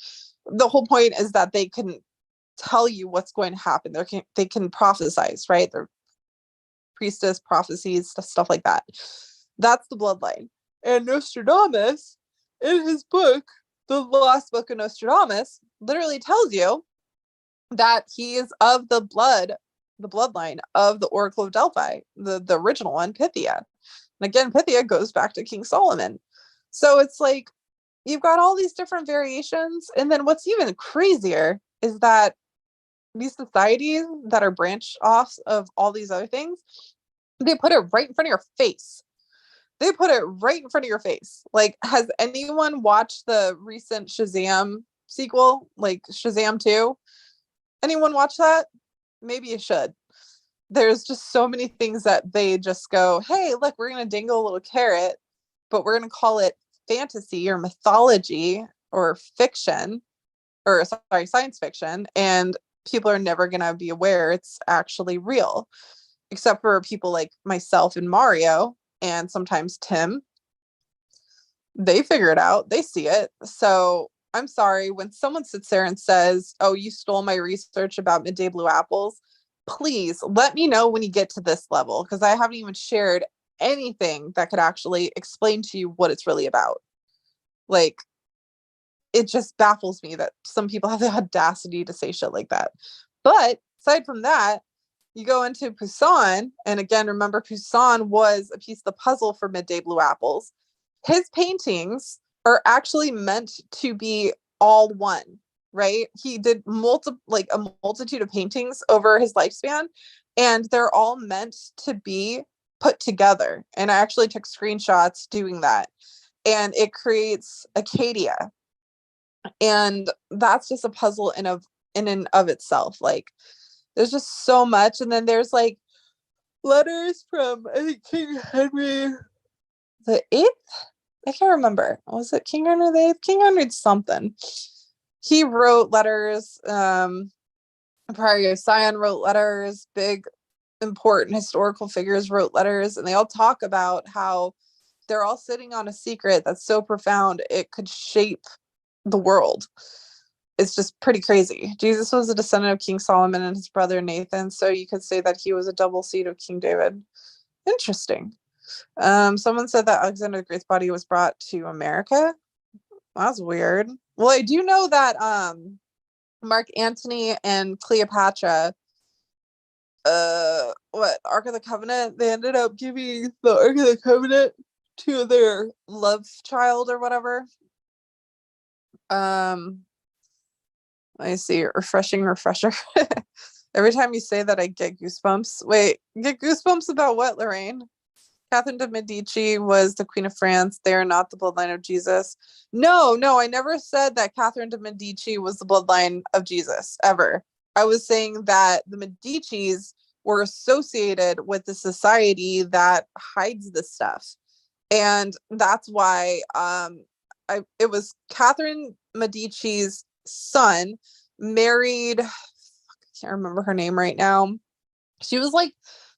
the whole point is that they can tell you what's going to happen. They can prophesize, right? They're priestess prophecies, stuff like that. That's the bloodline. And Nostradamus, in his book, the last book of Nostradamus, literally tells you that he is of the bloodline of the Oracle of Delphi, the original one, Pythia. And again, Pythia goes back to King Solomon. So it's like, you've got all these different variations. And then what's even crazier is that these societies that are branched off of all these other things, they put it right in front of your face. They put it right in front of your face. Like, has anyone watched the recent Shazam sequel, like Shazam 2? Anyone watch that? Maybe you should. There's just so many things that they just go, hey, look, we're going to dangle a little carrot, but we're going to call it fantasy or mythology or fiction, or sorry, science fiction. And people are never going to be aware it's actually real, except for people like myself and Mario, and sometimes Tim. They figure it out. They see it. So I'm sorry, when someone sits there and says, oh, you stole my research about Midday Blue Apples, please let me know when you get to this level, because I haven't even shared anything that could actually explain to you what it's really about. Like, it just baffles me that some people have the audacity to say shit like that. But aside from that, you go into Poussin, and again, remember, Poussin was a piece of the puzzle for Midday Blue Apples. His paintings are actually meant to be all one, right? He did a multitude of paintings over his lifespan, and they're all meant to be put together. And I actually took screenshots doing that, and it creates Acadia. And that's just a puzzle in and of itself. Like, there's just so much. And then there's like letters from, I think, King Henry the Eighth. I can't remember. Was it King Henry the Eighth? King Henry something. He wrote letters. Prior Scion wrote letters. Big important historical figures wrote letters, and they all talk about how they're all sitting on a secret that's so profound it could shape the world. It's just pretty crazy. Jesus was a descendant of King Solomon and his brother Nathan, so you could say that he was a double seed of King David. Interesting. Someone said that Alexander the Great's body was brought to America. That's weird. Well, I do know that Mark Antony and Cleopatra, Ark of the Covenant, they ended up giving the Ark of the Covenant to their love child or whatever. Let me see. Refresher. Every time you say that, I get goosebumps. Wait, get goosebumps about what, Lorraine? Catherine de Medici was the Queen of France. They are not the bloodline of Jesus. No, I never said that Catherine de Medici was the bloodline of Jesus, ever. I was saying that the Medicis were associated with the society that hides this stuff. And that's why it was Catherine Medici's son married, I can't remember her name right now. She was like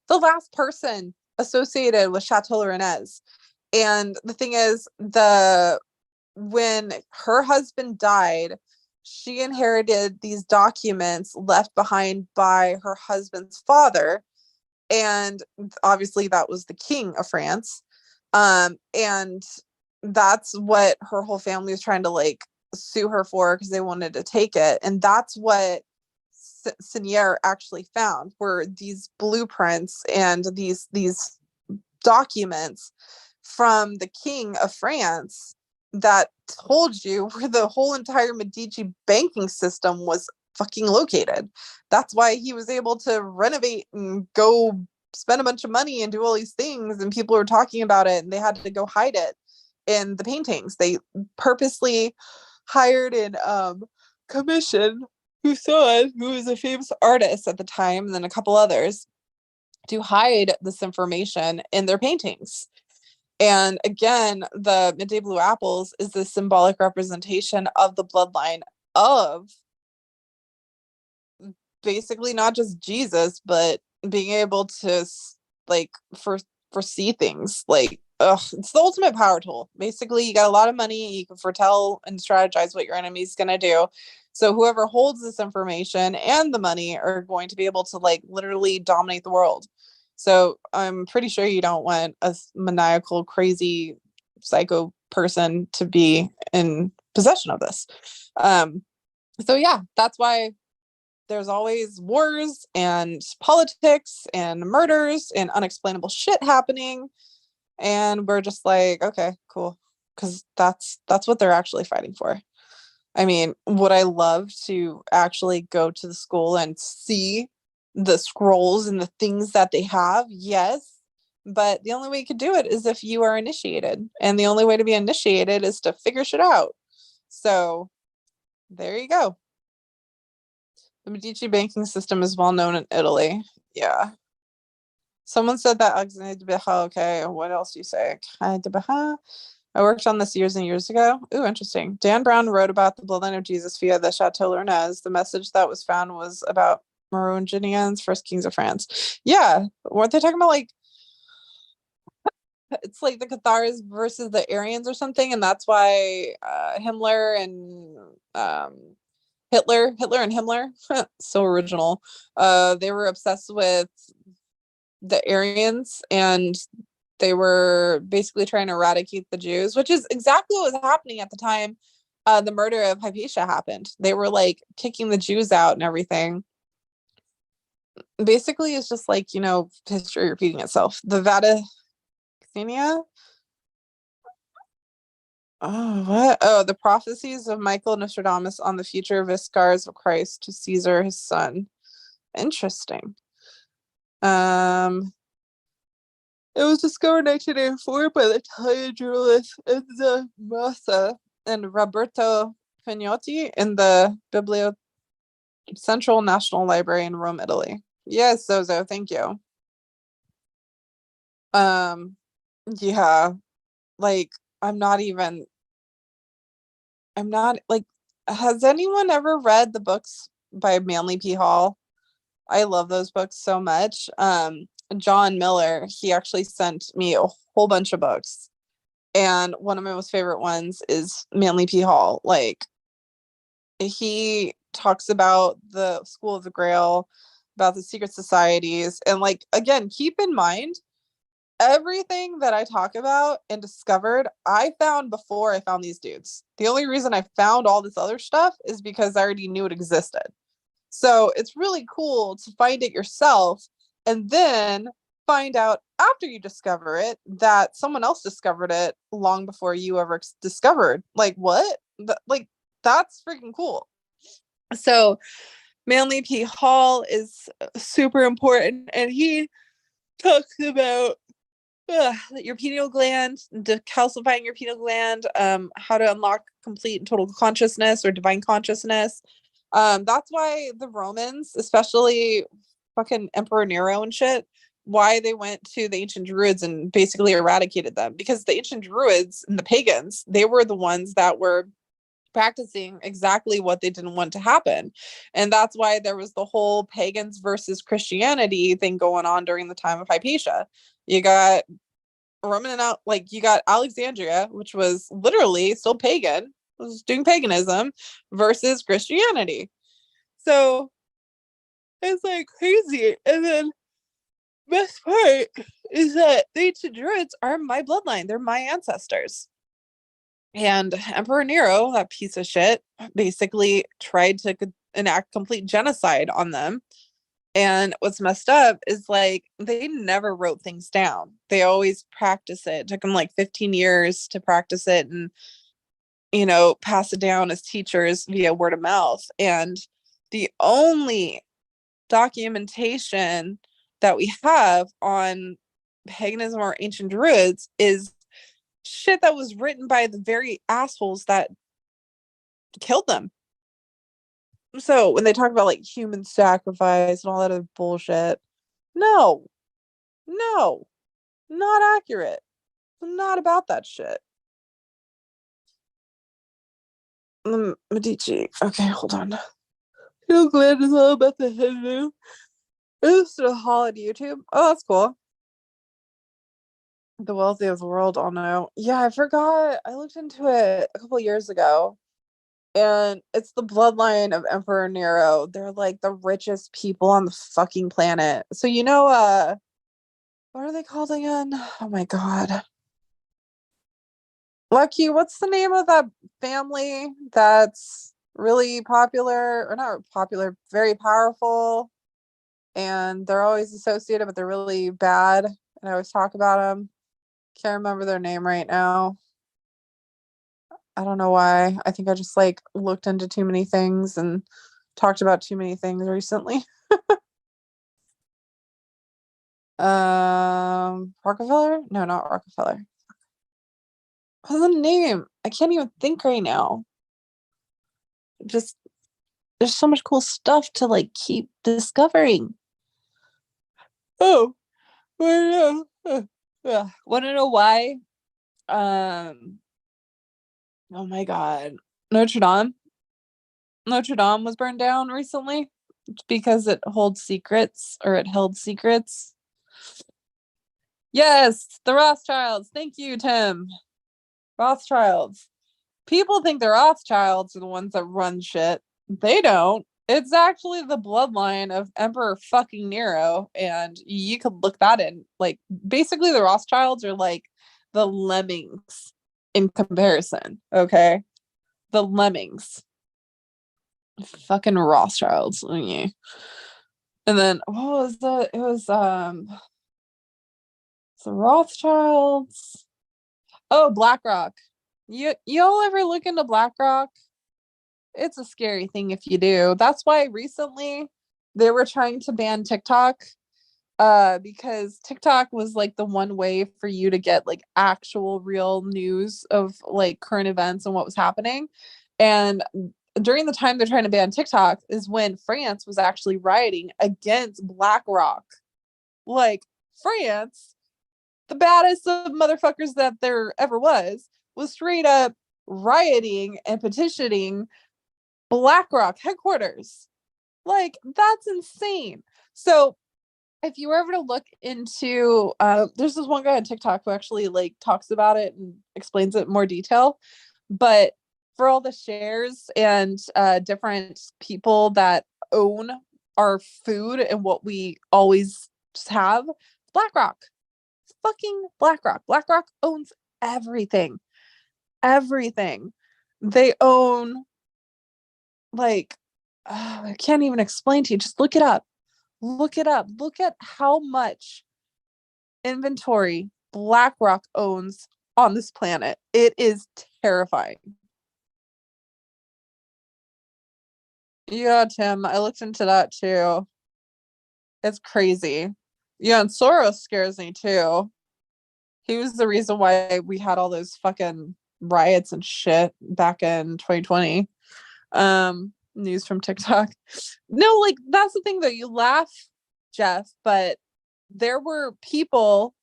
the last person associated with Chateau Rennes. And the thing is, when her husband died, she inherited these documents left behind by her husband's father. And obviously that was the king of France. And that's what her whole family was trying to like sue her for, because they wanted to take it. And that's what Seigneur actually found, were these blueprints and these documents from the king of France that told you where the whole entire Medici banking system was fucking located. That's why he was able to renovate and go spend a bunch of money and do all these things, and people were talking about it, and they had to go hide it in the paintings. They purposely hired and commissioned Husson, who was a famous artist at the time, and then a couple others, to hide this information in their paintings. And again, the Midday Blue Apples is the symbolic representation of the bloodline of basically not just Jesus, but being able to like foresee things. Like, it's the ultimate power tool. Basically, you got a lot of money, you can foretell and strategize what your enemy's gonna do. So whoever holds this information and the money are going to be able to like literally dominate the world. So I'm pretty sure you don't want a maniacal, crazy, psycho person to be in possession of this. So yeah, that's why there's always wars and politics and murders and unexplainable shit happening. And we're just like, okay, cool. Because that's what they're actually fighting for. I mean, would I love to actually go to the school and see the scrolls and the things that they have? Yes. But the only way you could do it is if you are initiated. And the only way to be initiated is to figure shit out. So there you go. The Medici banking system is well known in Italy. Yeah. Someone said that okay, what else do you say? I worked on this years and years ago. Ooh, interesting. Dan Brown wrote about the bloodline of Jesus via the Chateau Lornez. The message that was found was about Merovingians, first kings of France. Yeah. Weren't they talking about like, it's like the Cathars versus the Aryans or something? And that's why Himmler and Hitler and Himmler, so original. They were obsessed with the Aryans, and they were basically trying to eradicate the Jews, which is exactly what was happening at the time the murder of Hypatia happened. They were like kicking the Jews out and everything. Basically, it's just like, history repeating itself. The Vaticania. Oh, what? Oh, the prophecies of Michael Nostradamus on the future viscars of Christ to Caesar, his son. Interesting. It was discovered in 1984 by the Italian journalist Enza Massa and Roberto Pagnotti in the Central National Library in Rome, Italy. Yes, Zozo, thank you. Yeah, like I'm not like, has anyone ever read the books by Manly P. Hall? I love those books so much. John Miller, he actually sent me a whole bunch of books. And one of my most favorite ones is Manly P. Hall. Like, he talks about the School of the Grail, about the secret societies. And like, again, keep in mind, everything that I talk about and discovered, I found before I found these dudes. The only reason I found all this other stuff is because I already knew it existed. So it's really cool to find it yourself and then find out after you discover it that someone else discovered it long before you ever discovered. Like, what? Like, that's freaking cool. So Manly P. Hall is super important, and he talks about your pineal gland, decalcifying your pineal gland, how to unlock complete and total consciousness or divine consciousness. That's why the Romans, especially fucking Emperor Nero and shit, why they went to the ancient Druids and basically eradicated them. Because the ancient Druids and the pagans, they were the ones that were practicing exactly what they didn't want to happen. And that's why there was the whole pagans versus Christianity thing going on during the time of Hypatia. You got Roman and out, like you got Alexandria, which was literally still pagan, was doing paganism versus Christianity. So it's like crazy. And then best part is that the ancient Druids are my bloodline. They're my ancestors. And Emperor Nero, that piece of shit, basically tried to enact complete genocide on them. And what's messed up is like they never wrote things down. They always practice it. It took them like 15 years to practice it and, you know, pass it down as teachers via word of mouth. And the only documentation that we have on paganism or ancient druids is shit that was written by the very assholes that killed them. So when they talk about like human sacrifice and all that other bullshit, no, no, not accurate. Not about that shit. Medici. Okay, hold on. Feel glad is all about the Hindu. This is a haul on YouTube. Oh, that's cool. The wealthy of the world all know. Yeah, I forgot. I looked into it a couple years ago. And it's the bloodline of Emperor Nero. They're like the richest people on the fucking planet. So you know, what are they called again? Oh my god. Lucky, what's the name of that family that's really popular, or not popular, very powerful, and they're always associated, but they're really bad, and I always talk about them. Can't remember their name right now. I don't know why. I think I just like looked into too many things and talked about too many things recently. Rockefeller? No, not Rockefeller. What's the name? I can't even think right now. Just there's so much cool stuff to like keep discovering. Oh, yeah. Want to know why? Um, oh my god, Notre Dame. Notre Dame was burned down recently because it holds secrets, or it held secrets. Yes, the Rothschilds. Thank you, Tim. Rothschilds. People think the Rothschilds are the ones that run shit. They don't. It's actually the bloodline of Emperor fucking Nero, and you could look that in. Like, basically, the Rothschilds are like the lemmings in comparison. Okay, the lemmings. Fucking Rothschilds. Yeah. And then what was the? It was the Rothschilds. Oh, BlackRock. Y'all ever look into BlackRock? It's a scary thing if you do. That's why recently they were trying to ban TikTok, because TikTok was like the one way for you to get like actual real news of like current events and what was happening. And during the time they're trying to ban TikTok is when France was actually rioting against BlackRock. Like, France, the baddest of motherfuckers that there ever was straight up rioting and petitioning BlackRock headquarters. Like, that's insane. So if you were ever to look into, there's this one guy on TikTok who actually like talks about it and explains it in more detail. But for all the shares and different people that own our food and what we always just have, BlackRock, fucking BlackRock. BlackRock owns everything. Everything. They own like I can't even explain to you. Just look it up. Look it up. Look at how much inventory BlackRock owns on this planet. It is terrifying. Yeah, Tim, I looked into that too. It's crazy. Yeah, and Soros scares me too. He was the reason why we had all those fucking riots and shit back in 2020. News from TikTok. No, like that's the thing though. You laugh Jeff, but there were people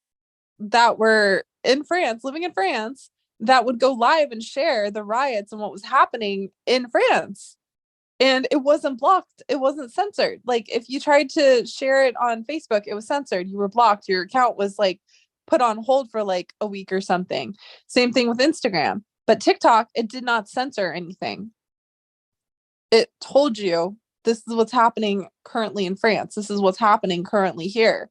that were in France, living in France, that would go live and share the riots and what was happening in France. And it wasn't blocked. It wasn't censored. Like if you tried to share it on Facebook, it was censored. You were blocked. Your account was like put on hold for like a week or something. Same thing with Instagram. But TikTok, it did not censor anything. It told you this is what's happening currently in France. This is what's happening currently here.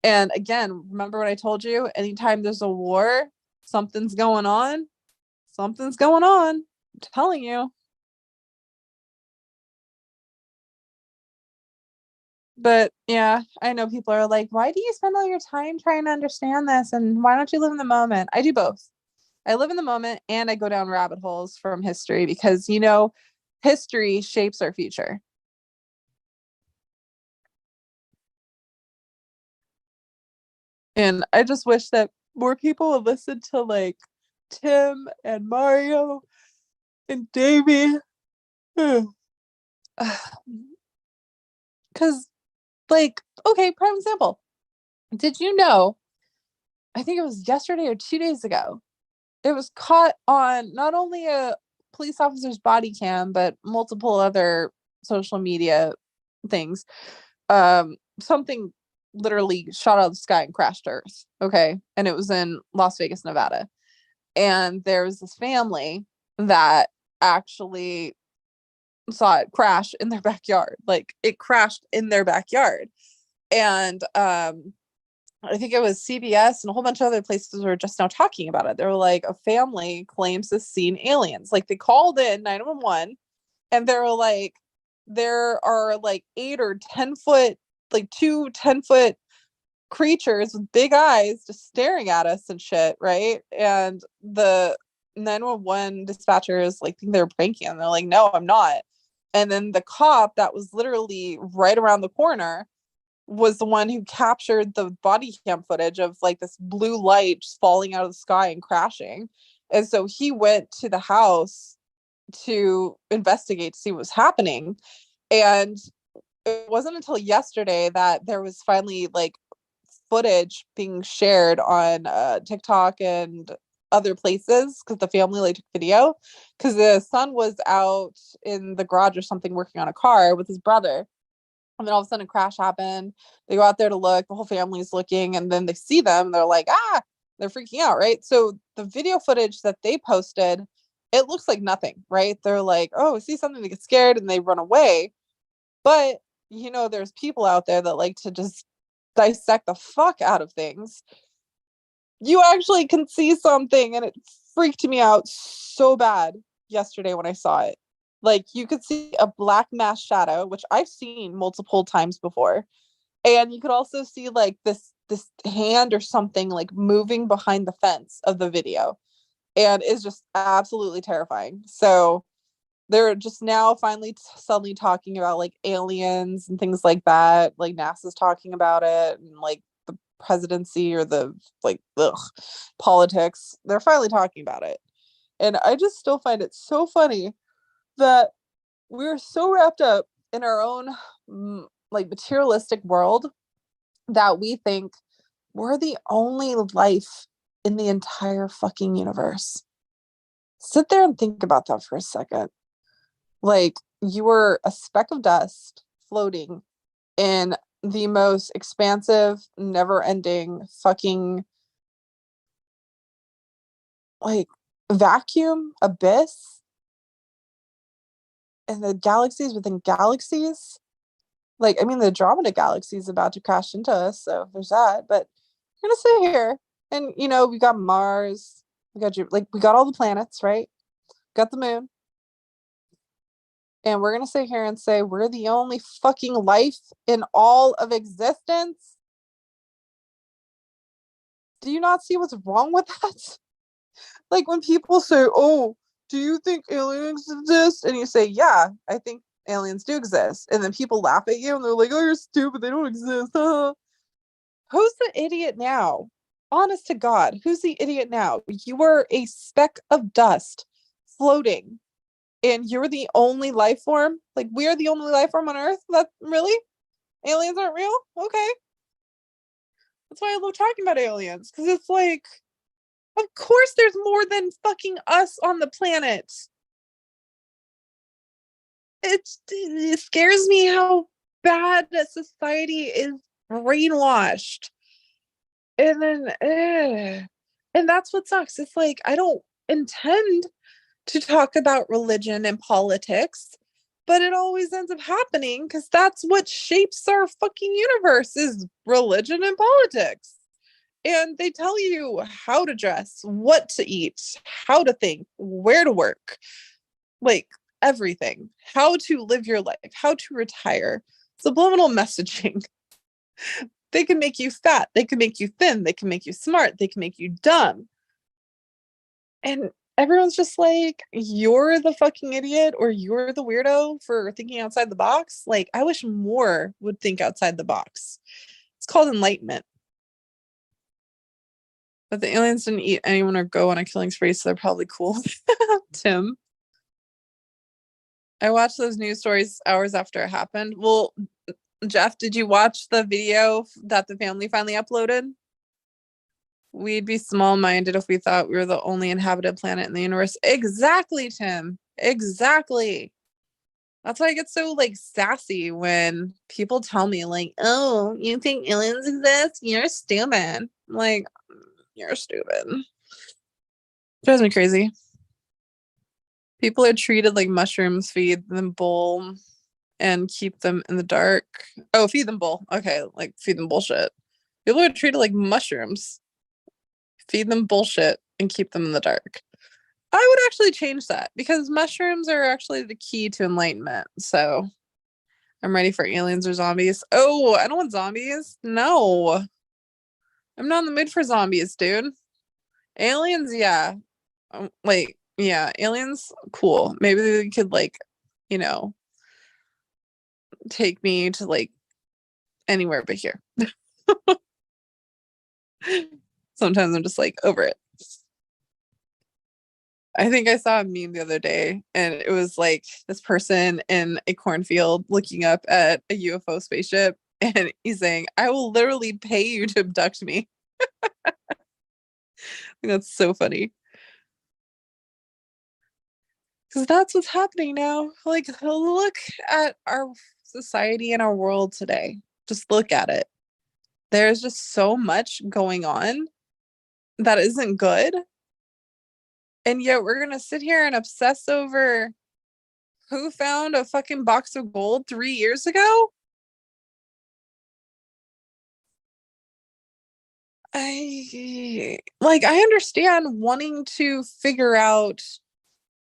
And again, remember what I told you? Anytime there's a war, something's going on. Something's going on. I'm telling you. But yeah, I know people are like, why do you spend all your time trying to understand this? And why don't you live in the moment? I do both. I live in the moment and I go down rabbit holes from history because, history shapes our future. And I just wish that more people would listen to like Tim and Mario and Davey. Because, like, okay, prime example. Did you know? I think it was yesterday or 2 days ago. It was caught on not only a police officer's body cam, but multiple other social media things. Something literally shot out of the sky and crashed Earth. Okay. And it was in Las Vegas, Nevada. And there was this family that actually saw it crash in their backyard. Like it crashed in their backyard. And I think it was CBS and a whole bunch of other places were just now talking about it. They were like, a family claims to have seen aliens. Like they called in 911 and they were like, there are like 8 or 10 foot, like 2 10-foot creatures with big eyes just staring at us and shit, right? And the 911 dispatchers like think they're pranking and they're like, no, I'm not. And then the cop that was literally right around the corner was the one who captured the body cam footage of like this blue light just falling out of the sky and crashing. And so he went to the house to investigate to see what was happening. And it wasn't until yesterday that there was finally like footage being shared on TikTok and other places because the family like took video because the son was out in the garage or something working on a car with his brother. And then all of a sudden a crash happened. They go out there to look, the whole family's looking, and then they see them and they're like, they're freaking out, right? So the video footage that they posted, it looks like nothing, right? They're like, oh, see something, they get scared and they run away. But there's people out there that like to just dissect the fuck out of things. You actually can see something, and it freaked me out so bad yesterday when I saw it. Like you could see a black mass shadow, which I've seen multiple times before. And you could also see like this hand or something like moving behind the fence of the video. And it's just absolutely terrifying. So they're just now finally suddenly talking about like aliens and things like that. Like NASA's talking about it and like the presidency or the like politics. They're finally talking about it. And I just still find it so funny that we're so wrapped up in our own like materialistic world that we think we're the only life in the entire fucking universe. Sit there and think about that for a second. Like you were a speck of dust floating in the most expansive, never-ending fucking like vacuum abyss and the galaxies within galaxies. Like, I mean, the Andromeda galaxy is about to crash into us, so there's that. But we're gonna sit here, and we got Mars, we got we got all the planets, right? Got the moon, and we're gonna sit here and say we're the only fucking life in all of existence. Do you not see what's wrong with that? Like when people say, "Oh, do you think aliens exist?" and you say, "Yeah, I think aliens do exist," and then people laugh at you and they're like, "Oh, you're stupid. They don't exist." Who's the idiot now? Honest to God, who's the idiot now? You were a speck of dust floating, and you're the only life form. Like we are the only life form on Earth. That really? Aliens aren't real? Okay. That's why I love talking about aliens, because it's like, of course there's more than fucking us on the planet. It scares me how bad that society is brainwashed. And then, and that's what sucks. It's like, I don't intend to talk about religion and politics, but it always ends up happening because that's what shapes our fucking universe is religion and politics. And they tell you how to dress, what to eat, how to think, where to work, like everything, how to live your life, how to retire. Subliminal messaging. They can make you fat, they can make you thin, they can make you smart, they can make you dumb. And everyone's just like, you're the fucking idiot or you're the weirdo for thinking outside the box. Like, I wish more would think outside the box. It's called enlightenment. But the aliens didn't eat anyone or go on a killing spree, so they're probably cool. Tim. I watched those news stories hours after it happened. Well, Jeff, did you watch the video that the family finally uploaded? We'd be small-minded if we thought we were the only inhabited planet in the universe. Exactly, Tim. Exactly. That's why I get so like sassy when people tell me like, "Oh, you think aliens exist? You're stupid." I'm like, you're stupid. Drives me crazy. People are treated like mushrooms, feed them bowl and keep them in the dark. Oh, feed them bowl. Okay, like feed them bullshit. People are treated like mushrooms, feed them bullshit, and keep them in the dark. I would actually change that because mushrooms are actually the key to enlightenment. So I'm ready for aliens or zombies. Oh, I don't want zombies. No. I'm not in the mood for zombies, dude. Aliens, yeah. Like, yeah, aliens, cool. Maybe they could, like, you know, take me to, like, anywhere but here. Sometimes I'm just, like, over it. I think I saw a meme the other day, and it was, like, this person in a cornfield looking up at a UFO spaceship, and he's saying, "I will literally pay you to abduct me." I think that's so funny. Because that's what's happening now. Like, look at our society and our world today. Just look at it. There's just so much going on that isn't good. And yet we're going to sit here and obsess over who found a fucking box of gold 3 years ago. I understand wanting to figure out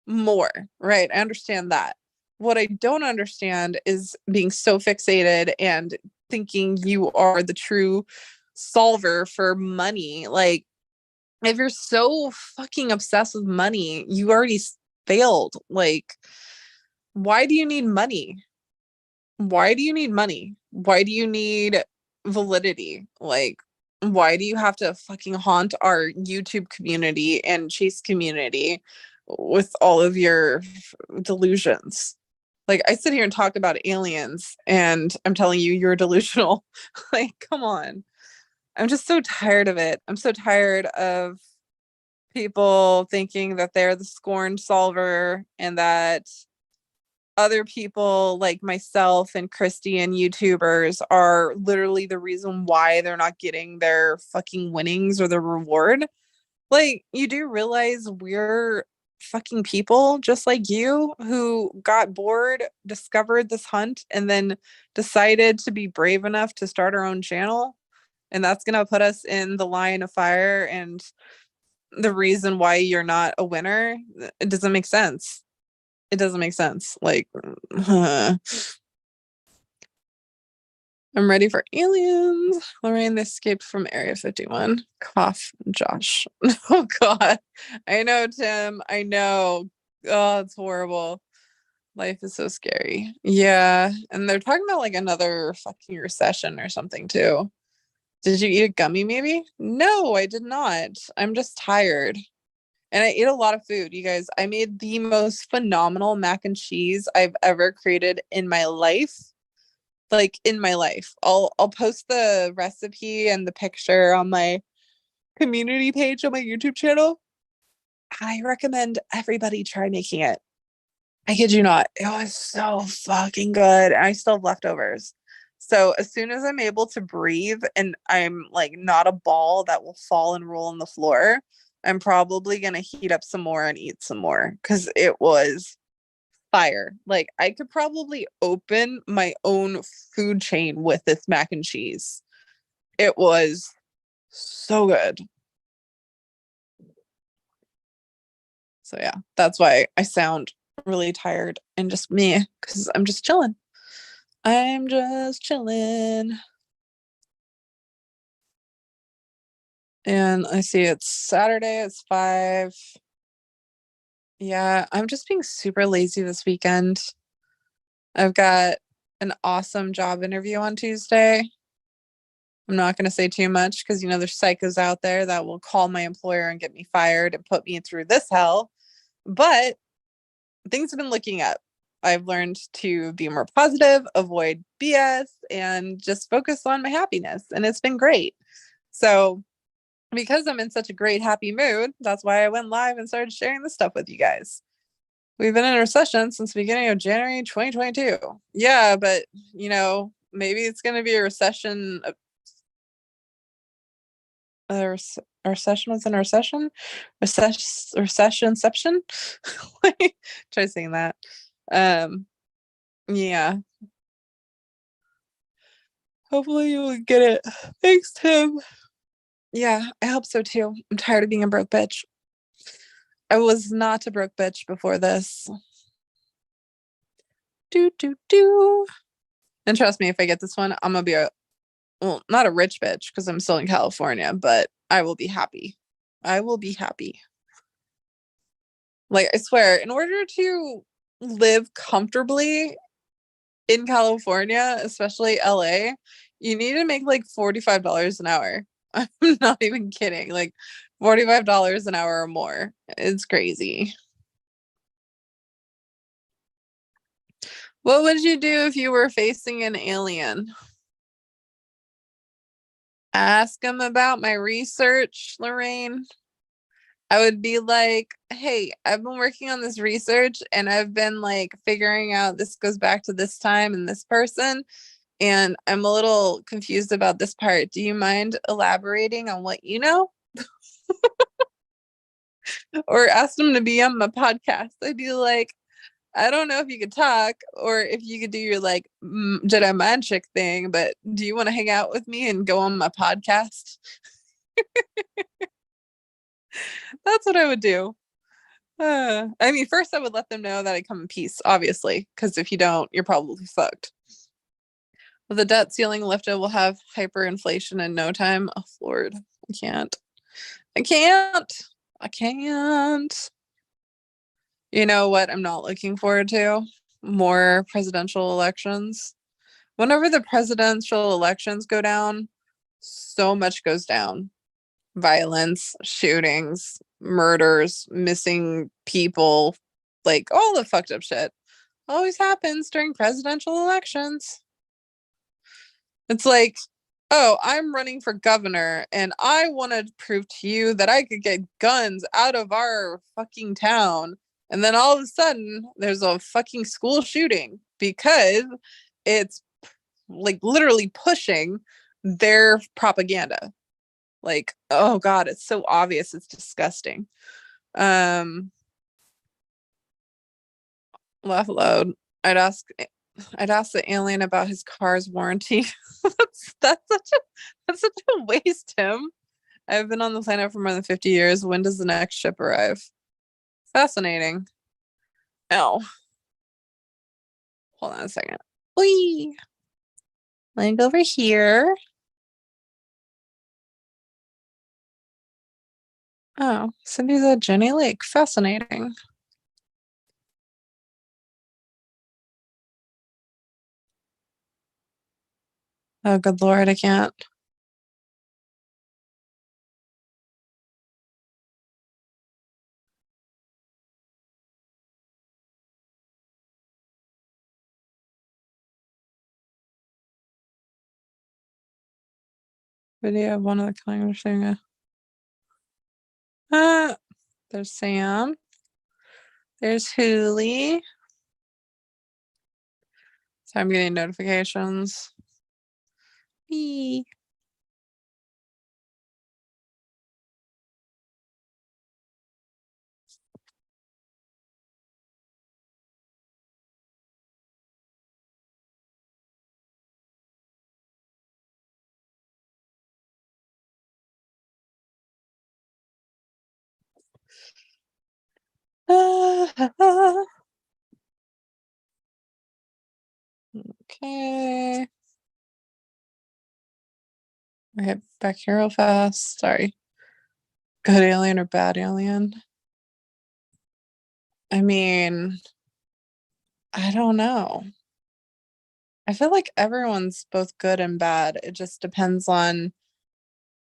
more, right? I understand that. What I don't understand is being so fixated and thinking you are the true solver for money. Like, if you're so fucking obsessed with money, you already failed. Like, why do you need money? Why do you need money? Why do you need validity? Like, why do you have to fucking haunt our YouTube community and Chase community with all of your delusions? Like, I sit here and talk about aliens and I'm telling you, you're delusional. Like, come on. I'm just so tired of it. I'm so tired of people thinking that they're the scorned solver and that other people like myself and Christy and YouTubers are literally the reason why they're not getting their fucking winnings or the reward. Like, you do realize we're fucking people just like you who got bored, discovered this hunt, and then decided to be brave enough to start our own channel. And that's going to put us in the line of fire. And the reason why you're not a winner, it doesn't make sense. It doesn't make sense. Like, I'm ready for aliens. Lorraine escaped from Area 51. Cough, Josh. Oh, God. I know, Tim. I know. Oh, it's horrible. Life is so scary. Yeah. And they're talking about like another fucking recession or something, too. Did you eat a gummy, maybe? No, I did not. I'm just tired. And I ate a lot of food, you guys. I made the most phenomenal mac and cheese I've ever created in my life. like in my life. I'll post the recipe and the picture on my community page on my YouTube channel. I recommend everybody try making it. I kid you not. It was so fucking good. I still have leftovers. So as soon as I'm able to breathe and I'm like not a ball that will fall and roll on the floor, I'm probably gonna heat up some more and eat some more because it was fire. Like I could probably open my own food chain with this mac and cheese. It was so good. So yeah, that's why I sound really tired and just me because I'm just chilling. I'm just chilling. And I see it's Saturday, it's 5. Yeah, I'm just being super lazy this weekend. I've got an awesome job interview on Tuesday. I'm not going to say too much because, there's psychos out there that will call my employer and get me fired and put me through this hell. But things have been looking up. I've learned to be more positive, avoid BS, and just focus on my happiness. And it's been great. So, because I'm in such a great, happy mood, that's why I went live and started sharing this stuff with you guys. We've been in a recession since the beginning of January 2022. Yeah, but, maybe it's going to be a recession. A recession was in a recession? Recessionception? Try saying that. Yeah. Hopefully you will get it. Thanks, Tim. Yeah, I hope so too. I'm tired of being a broke bitch. I was not a broke bitch before this. Do do do. And trust me, if I get this one, I'm gonna be not a rich bitch because I'm still in California, but I will be happy. I will be happy. Like I swear, in order to live comfortably in California, especially LA, you need to make like $45 an hour. I'm not even kidding. Like $45 an hour or more. It's crazy. What would you do if you were facing an alien? Ask them about my research, Lorraine. I would be like, hey, I've been working on this research and I've been like figuring out this goes back to this time and this person. And I'm a little confused about this part. Do you mind elaborating on what you know? Or ask them to be on my podcast. I'd be like, I don't know if you could talk or if you could do your like Jedi magic thing, but do you want to hang out with me and go on my podcast? That's what I would do. I mean, first I would let them know that I come in peace, obviously, because if you don't, you're probably fucked. With the debt ceiling lifted, we'll have hyperinflation in no time. Oh, Lord, I can't. I can't. I can't. You know what I'm not looking forward to? More presidential elections. Whenever the presidential elections go down, so much goes down. Violence, shootings, murders, missing people, like all the fucked up shit always happens during presidential elections. It's like, oh, I'm running for governor and I want to prove to you that I could get guns out of our fucking town. And then all of a sudden, there's a fucking school shooting because it's like literally pushing their propaganda. Like, oh God, it's so obvious. It's disgusting. Um, Laugh aloud. I'd ask I'd ask the alien about his car's warranty. That's such a waste, Tim. I've been on the planet for more than 50 years. When does the next ship arrive? Fascinating. Oh, hold on a second. Whee! Let me go over here. Oh, Cindy's at Jenny Lake. Fascinating. Oh, good Lord, I can't. Video of one of the climbers sharing a. There's Sam. There's Hooli. So I'm getting notifications. Eee. Okay. Okay, back here real fast. Sorry. Good alien or bad alien? I mean, I don't know. I feel like everyone's both good and bad. It just depends on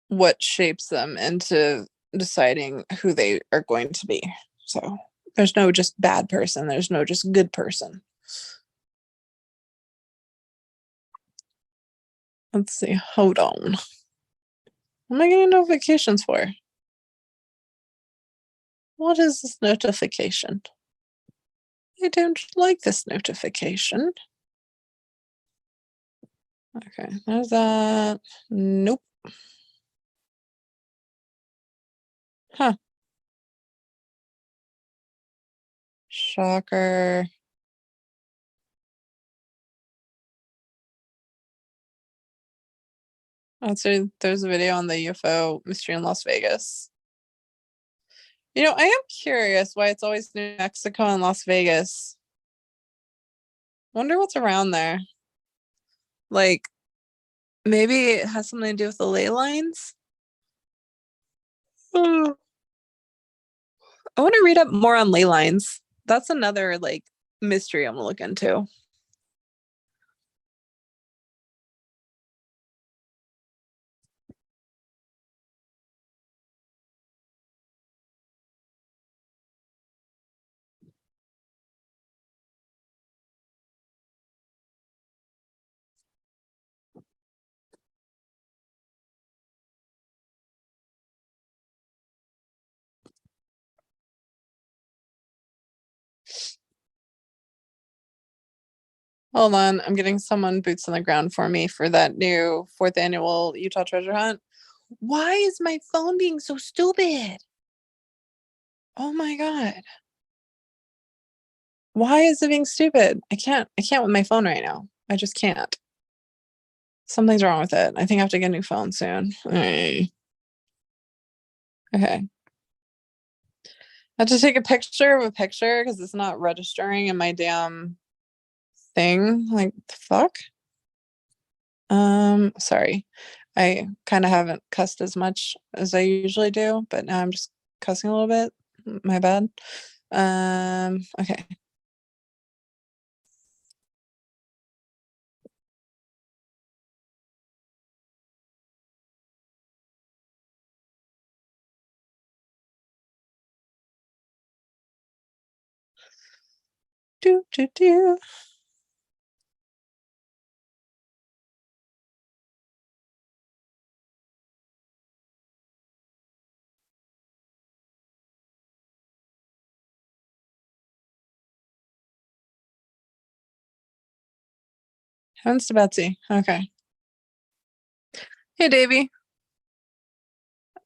what shapes them into deciding who they are going to be. So there's no just bad person, there's no just good person. Let's see. Hold on. What am I getting notifications for? What is this notification? I don't like this notification. Okay, there's that. Nope. Huh. Shocker. Oh, so there's a video on the UFO mystery in Las Vegas. You know, I am curious why it's always New Mexico and Las Vegas. Wonder what's around there. Like, maybe it has something to do with the ley lines? Oh. I want to read up more on ley lines. That's another like mystery I'm gonna look into. Hold on, I'm getting someone boots on the ground for me for that new 4th annual Utah treasure hunt. Why is my phone being so stupid? Oh my god. Why is it being stupid? I can't with my phone right now. I just can't. Something's wrong with it. I think I have to get a new phone soon. Okay. I have to take a picture of a picture because it's not registering in my damn thing. Like the fuck? Sorry. I kind of haven't cussed as much as I usually do, but now I'm just cussing a little bit. My bad. Okay. Do do do. Heavens to Betsy. Okay. Hey, Davy.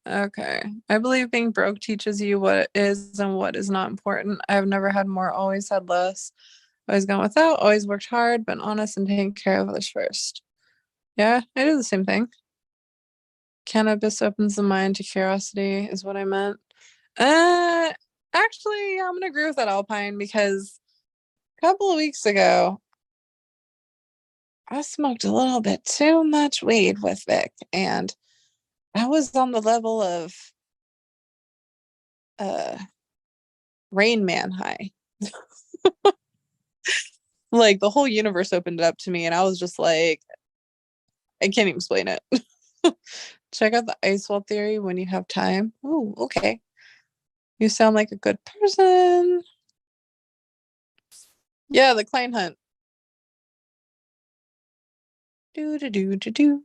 Okay. I believe being broke teaches you what is and what is not important. I've never had more, always had less. Always gone without, always worked hard, been honest and taking care of others first. Yeah, I do the same thing. Cannabis opens the mind to curiosity is what I meant. Uh Actually, I'm gonna agree with that Alpine because a couple of weeks ago I smoked a little bit too much weed with Vic and I was on the level of uh Rain Man high. Like the whole universe opened up to me and I was just like, I can't even explain it. Check out the ice wall theory when you have time. Oh, okay. You sound like a good person. Yeah, the client hunt. Do do do do do.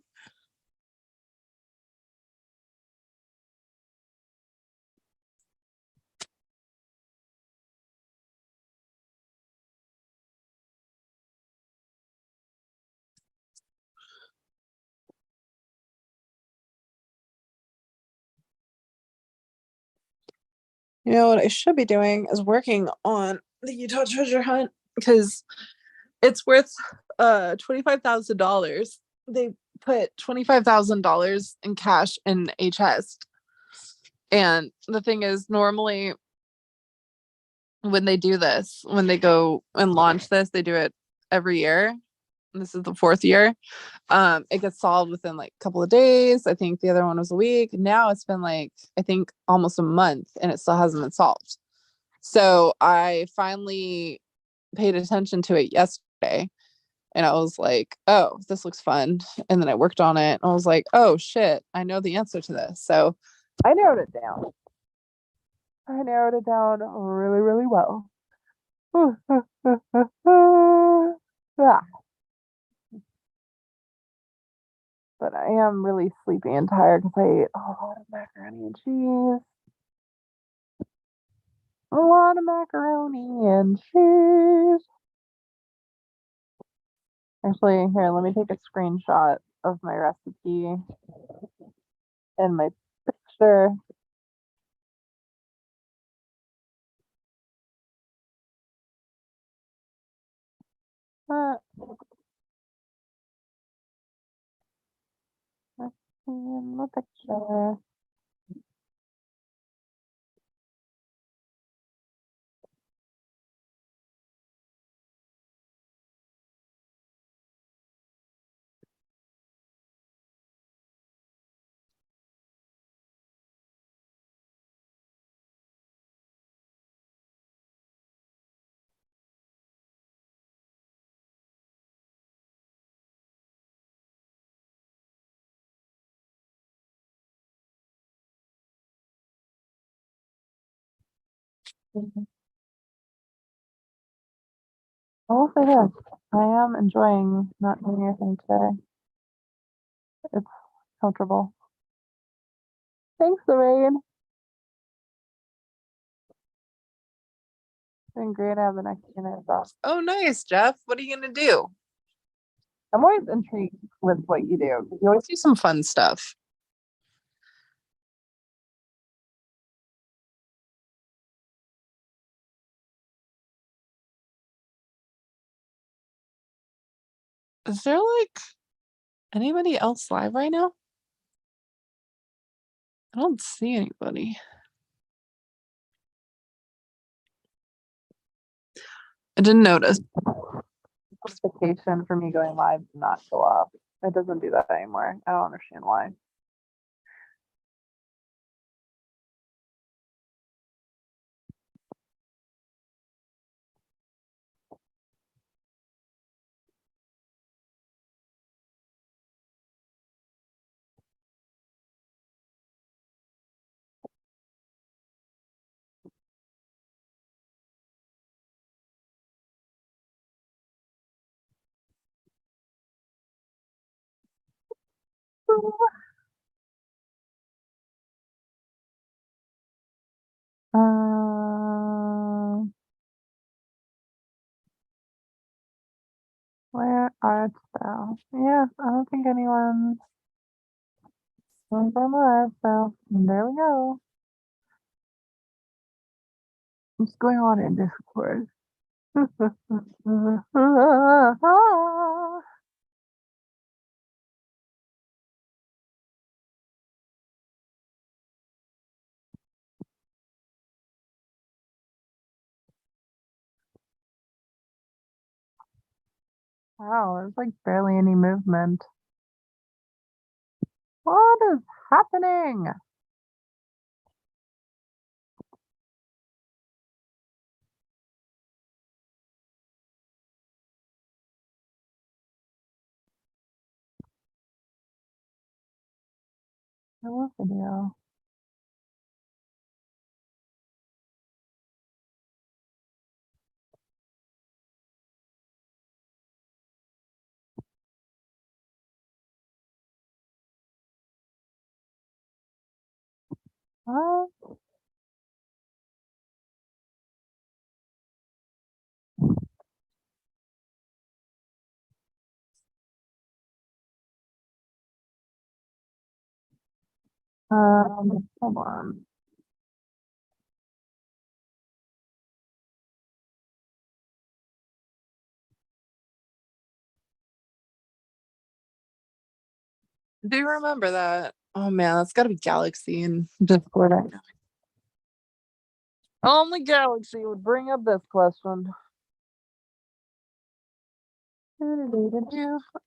You know what I should be doing is working on the Utah treasure hunt because it's worth $25,000. They put $25,000 in cash in a chest. And the thing is, normally when they do this, when they go and launch this, they do it every year. This is the fourth year. It gets solved within like a couple of days. I think the other one was a week. Now it's been like, I think almost a month and it still hasn't been solved. So I finally paid attention to it yesterday and I was like, oh, this looks fun. And then I worked on it and I was like, oh shit, I know the answer to this. So I narrowed it down. I narrowed it down really, really well. Yeah. But I am really sleepy and tired because I ate a lot of macaroni and cheese. A lot of macaroni and cheese. Actually, here, let me take a screenshot of my recipe and my picture. Let's see in the picture. I will say this. I am enjoying not doing anything today. It's comfortable. Thanks, Lorraine. It's been great to have the next few minutes off. Oh, nice, Jeff. What are you gonna do? I'm always intrigued with what you do. You always do some fun stuff. Is there like anybody else live right now? I don't see anybody. I didn't notice. Notification for me going live did not go off. It doesn't do that anymore. I don't understand why. Um, where art thou? Yeah, I don't think anyone's on my live, so there we go. What's going on in Discord? Wow, there's like barely any movement. What is happening? I love video. What? Hold on. Do you remember that? Oh man, that's gotta be Galaxy and Discord. I know. Only Galaxy would bring up this question.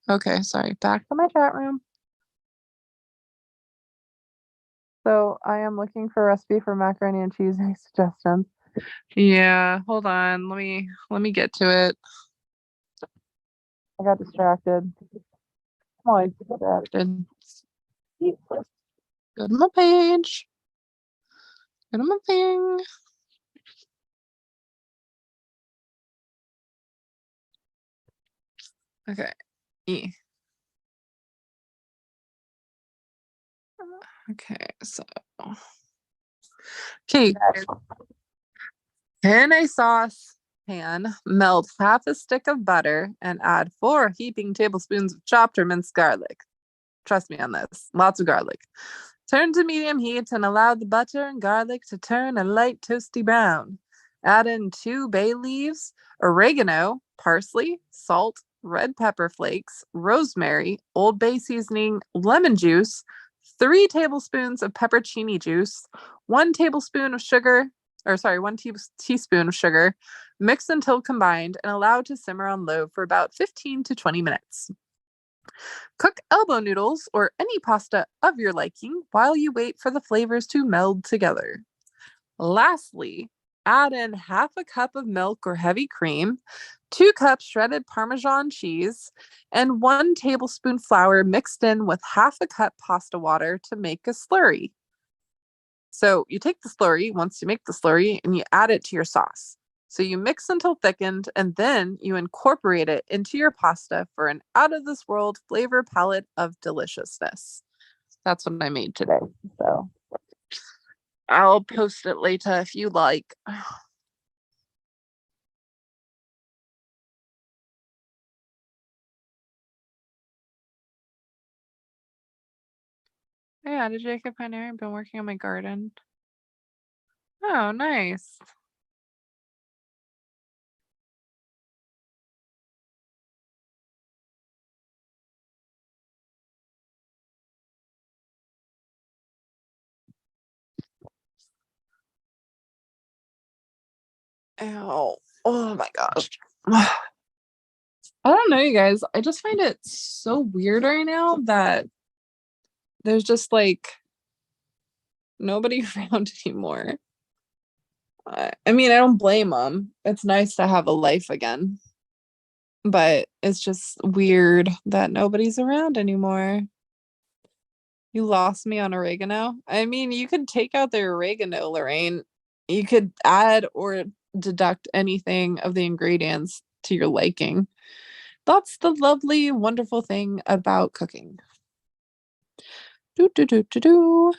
Okay, sorry. Back to my chat room. So I am looking for a recipe for macaroni and cheese. Any suggestions? Yeah, hold on. Let me get to it. I got distracted. I'm always distracted. Go to my page. Go to my thing. Okay. E. Okay, so okay. In a sauce pan, melt half a stick of butter and add 4 heaping tablespoons of chopped or minced garlic. Trust me on this. Lots of garlic. Turn to medium heat and allow the butter and garlic to turn a light toasty brown. Add in 2 bay leaves, oregano, parsley, salt, red pepper flakes, rosemary, Old Bay seasoning, lemon juice, 3 tablespoons of peppercini juice, 1 tablespoon of sugar, or sorry, 1 teaspoon of sugar. Mix until combined and allow to simmer on low for about 15 to 20 minutes. Cook elbow noodles or any pasta of your liking while you wait for the flavors to meld together. Lastly, add in half a cup of milk or heavy cream, 2 cups shredded Parmesan cheese, and 1 tablespoon flour mixed in with half a cup pasta water to make a slurry. So you take the slurry, once you make the slurry, and you add it to your sauce. So you mix until thickened, and then you incorporate it into your pasta for an out of this world flavor palette of deliciousness. That's what I made today. So I'll post it later if you like. Yeah, did Jacob and Aaron been working on my garden? Oh, nice. Ow. Oh my gosh. I don't know, you guys. I just find it so weird right now that there's just like nobody around anymore. I mean, I don't blame them. It's nice to have a life again, but it's just weird that nobody's around anymore. You lost me on oregano. I mean, you could take out the oregano, Lorraine. You could add or deduct anything of the ingredients to your liking. That's the lovely, wonderful thing about cooking. Do do do do do.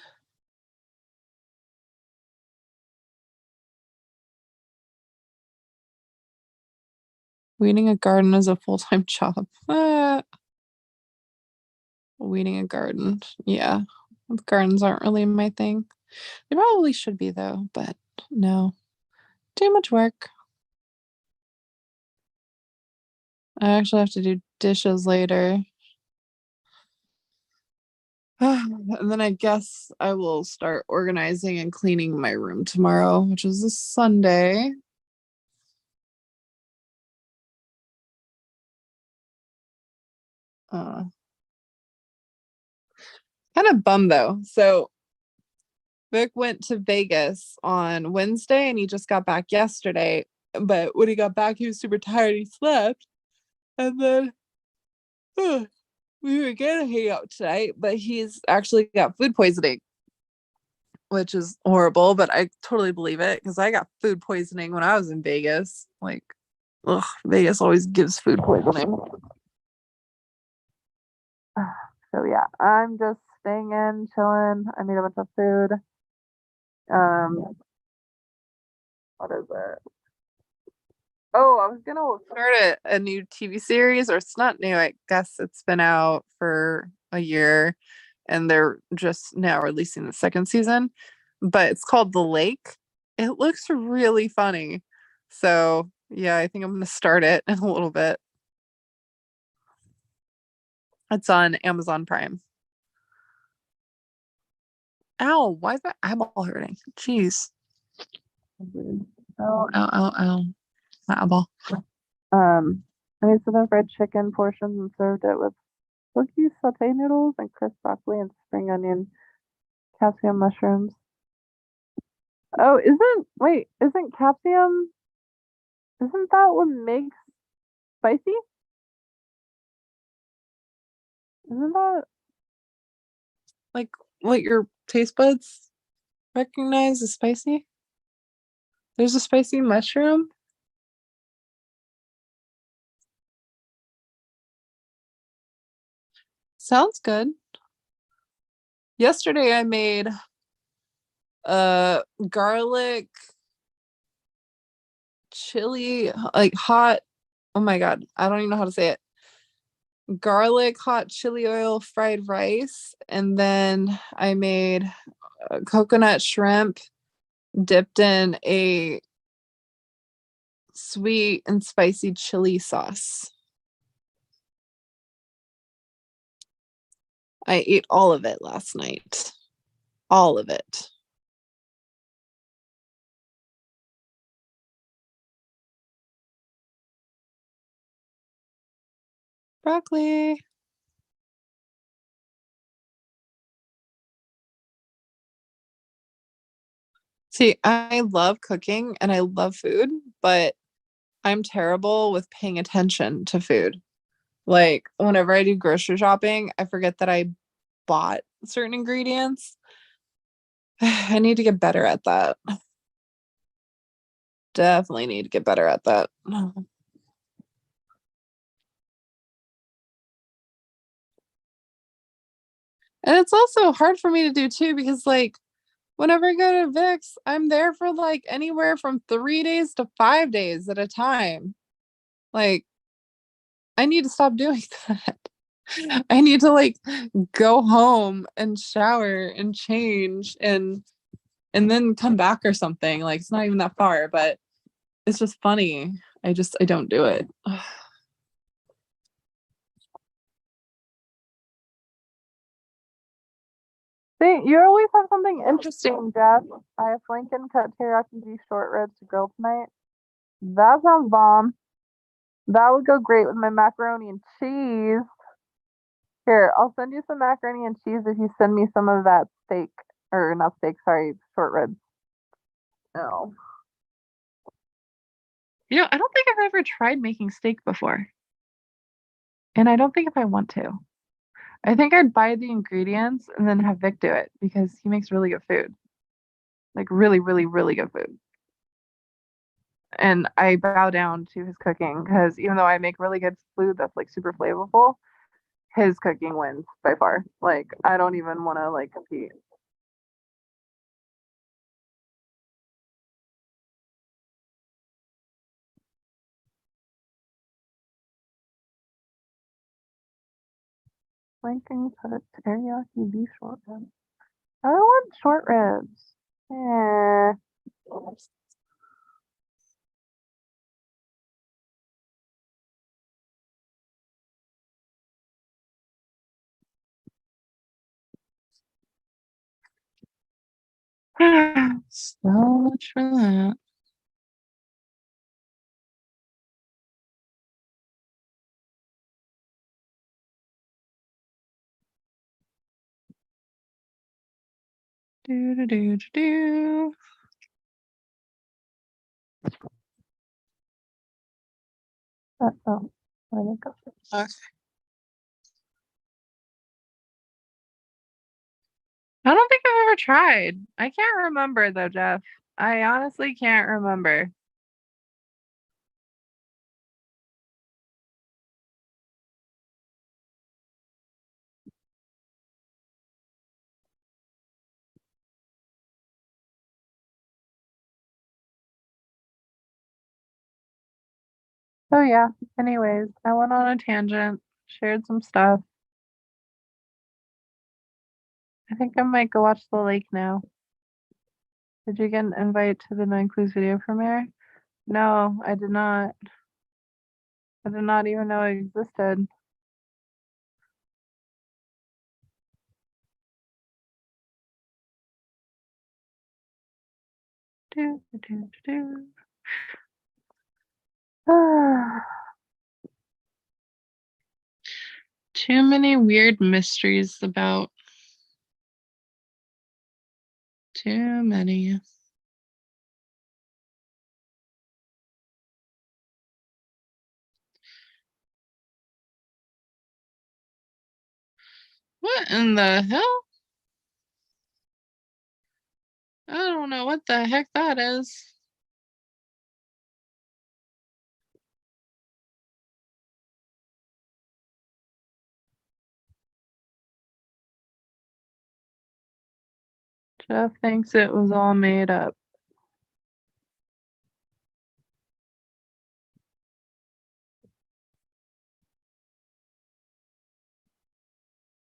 Weeding a garden is a full-time job. Weeding a garden. Yeah. Gardens aren't really my thing. They probably should be though, but no. Too much work. I actually have to do dishes later. And then I guess I will start organizing and cleaning my room tomorrow, which is a Sunday. Uh, Kind of bummed though. So Vic went to Vegas on Wednesday and he just got back yesterday. But when he got back, he was super tired. He slept. And then we were gonna hang out tonight, but he's actually got food poisoning, which is horrible, but I totally believe it because I got food poisoning when I was in Vegas. Like, ugh, Vegas always gives food poisoning. So yeah, I'm just staying in, chilling. I made a bunch of food. Um, what is it? Oh, I was gonna start a new TV series, or it's not new. I guess it's been out for a year, and they're just now releasing the second season. But it's called The Lake. It looks really funny. So yeah, I think I'm gonna start it in a little bit. It's on Amazon Prime. Ow, why is my eyeball hurting? Jeez. Oh, ow, ow, ow. My eyeball. I made some fried chicken portions and served it with cookies, sauté noodles, and crisp broccoli and spring onion capsicum mushrooms. Oh, isn't capsicum, isn't that what makes spicy? Isn't that? Like what your taste buds recognize as spicy? There's a spicy mushroom. Sounds good. Yesterday I made garlic chili, like hot, oh my god, I don't even know how to say it. Garlic hot chili oil fried rice, and then I made coconut shrimp dipped in a sweet and spicy chili sauce. I ate all of it last night. All of it. Broccoli. See, I love cooking and I love food, but I'm terrible with paying attention to food. Like, whenever I do grocery shopping, I forget that I bought certain ingredients. I need to get better at that. Definitely need to get better at that. And it's also hard for me to do too because, like, whenever I go to Vic's, I'm there for like anywhere from 3 days to 5 days at a time. Like, I need to stop doing that. I need to like go home and shower and change and then come back or something. Like, it's not even that far, but it's just funny. I don't do it. See, you always have something interesting, Jeff. I have Lincoln cut teriyaki beef short ribs to grill tonight. That sounds bomb. That would go great with my macaroni and cheese. Here, I'll send you some macaroni and cheese if you send me some of that steak, or not steak, sorry, short ribs. No. I don't think I've ever tried making steak before. And I don't think if I want to. I think I'd buy the ingredients and then have Vic do it because he makes really good food. Like really, really, really good food. And I bow down to his cooking because even though I make really good food that's like super flavorful, his cooking wins by far. Like, I don't even want to like compete. Lincoln cut teriyaki beef short ribs. I don't want short ribs. Eh. So much for that. Do do do do do. Oh, where did it go? Okay. I don't think I've ever tried. I can't remember though, Jeff. I honestly can't remember. So yeah, anyways, I went on a tangent, shared some stuff. I think I might go watch the lake now. Did you get an invite to the Nine Clues video premiere? No, I did not. I did not even know it existed. Too many weird mysteries about. Too many. What in the hell? I don't know what the heck that is. Jeff thinks it was all made up.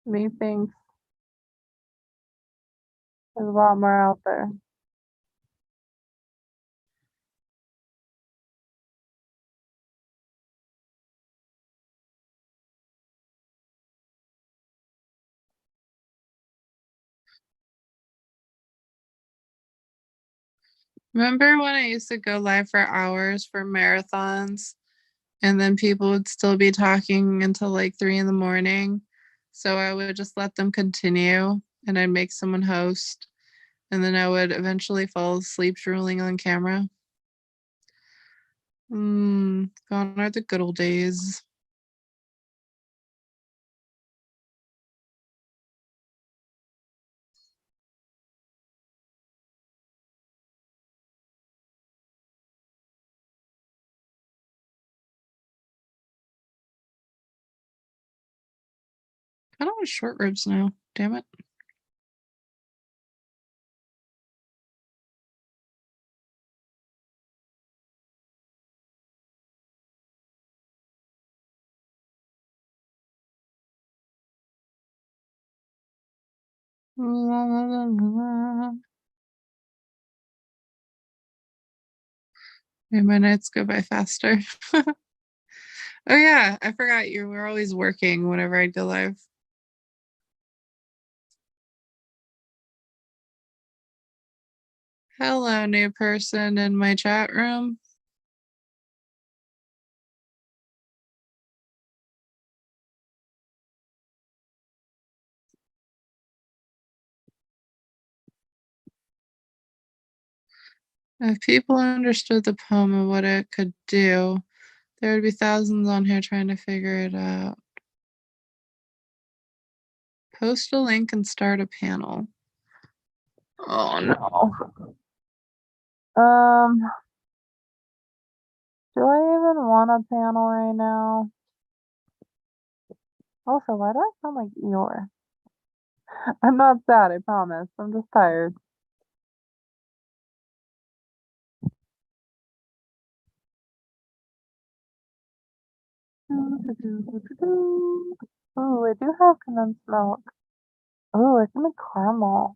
Me thinks there's a lot more out there. Remember when I used to go live for hours for marathons and then people would still be talking until like 3 in the morning? So I would just let them continue and I'd make someone host and then I would eventually fall asleep drooling on camera. Gone are the good old days. I don't want short ribs now. Damn it. May my nights go by faster. Oh yeah, I forgot you were always working whenever I'd go live. Hello, new person in my chat room. If people understood the poem and what it could do, there would be thousands on here trying to figure it out. Post a link and start a panel. Oh no. Do I even want a panel right now? Also, why do I sound like Eeyore? I'm not sad, I promise. I'm just tired. Oh, I do have condensed milk. Oh, I can make caramel.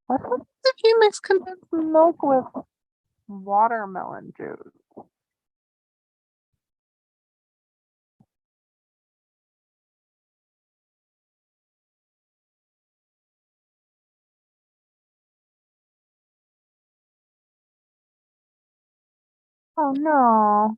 What happens if you mix condensed milk with watermelon juice? Oh no.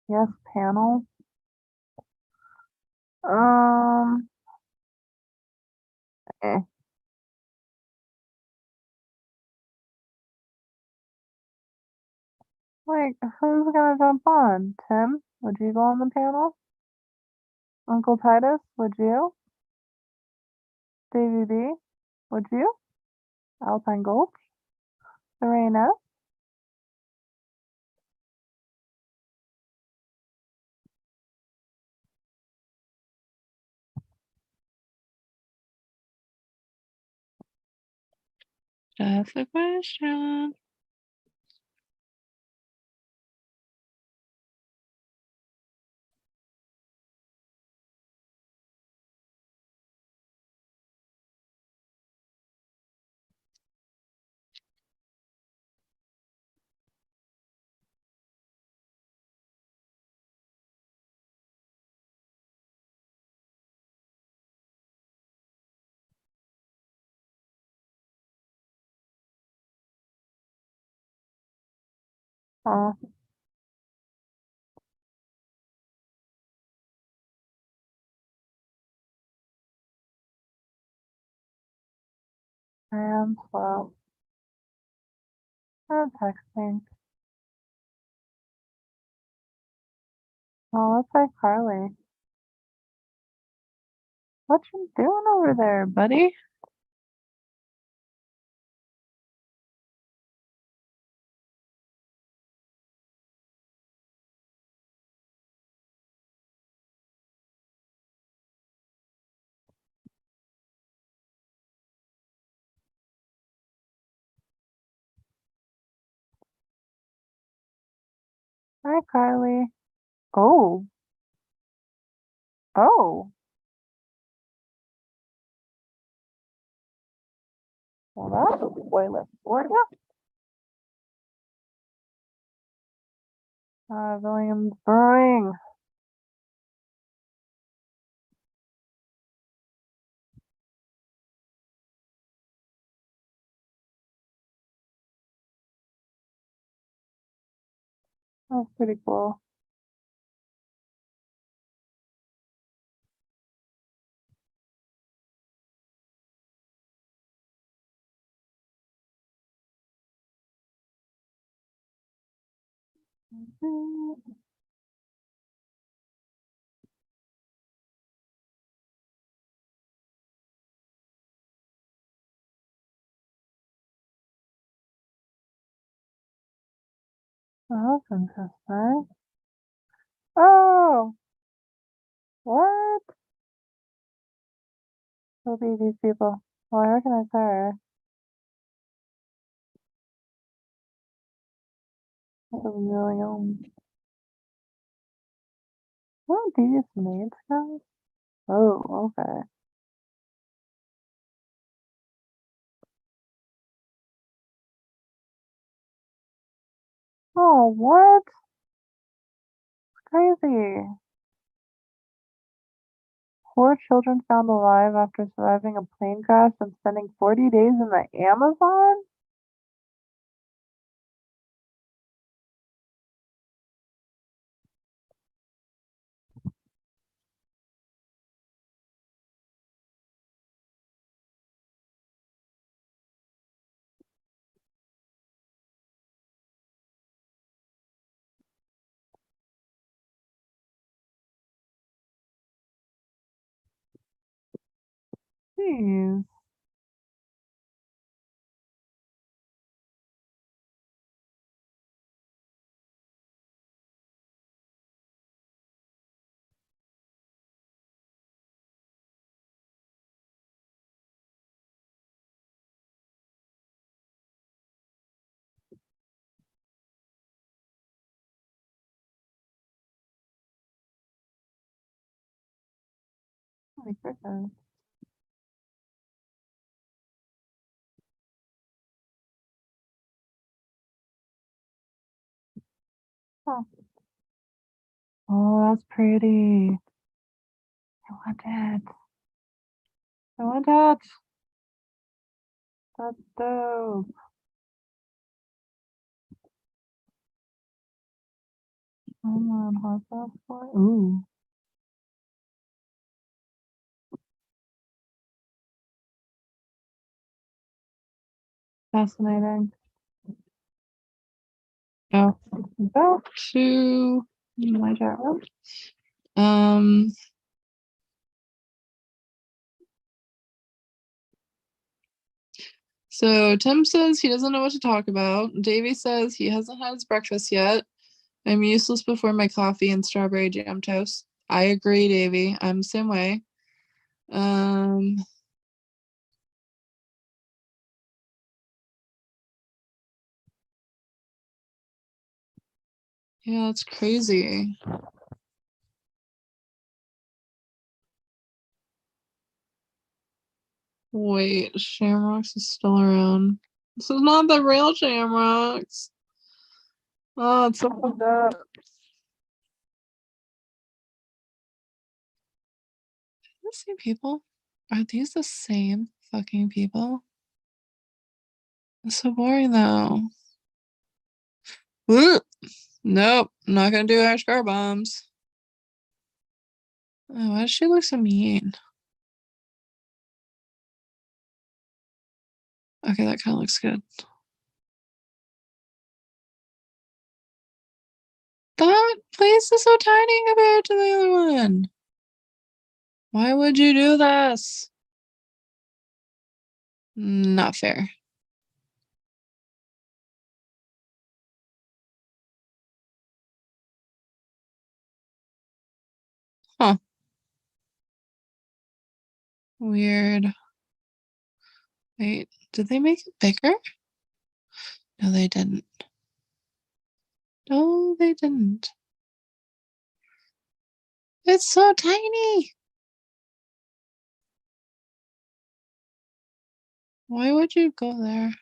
Yes, panel. Mm. Like, who's gonna jump on? Tim, would you go on the panel? Uncle Titus, would you? Davy B, would you? Alpine Gulch? Serena? That's a question. Oh, I am slow. I'm texting. Oh, let's say Carly. What you doing over there, buddy? Hi, Carly. Oh, oh. Well, that's a spoiler for you. Williams Brewing. That's pretty cool. Oh, that's interesting. Oh, what? Who be these people? Well, I recognize her. That's a Williams. What are these maids, guys? Oh, okay. Oh, what? Crazy. 4 children found alive after surviving a plane crash and spending 40 days in the Amazon? Jeez. Oh my goodness. Huh. Oh, that's pretty. I want it. I want it. That's dope. Come on, hot sauce boy. Ooh. Fascinating. Oh, back to my chat room. So Tim says he doesn't know what to talk about. Davey says he hasn't had his breakfast yet. I'm useless before my coffee and strawberry jam toast. I agree, Davey. I'm the same way. Yeah, it's crazy. Wait, Shamrocks is still around. This is not the real Shamrocks. Oh, it's so fucked up. The same people? Are these the same fucking people? It's so boring though. Nope, not gonna do ash car bombs. Oh, why does she look so mean? Okay, that kind of looks good. That place is so tiny compared to the other one. Why would you do this? Not fair. Huh. Weird. Wait, did they make it bigger? No, they didn't. No, they didn't. It's so tiny. Why would you go there?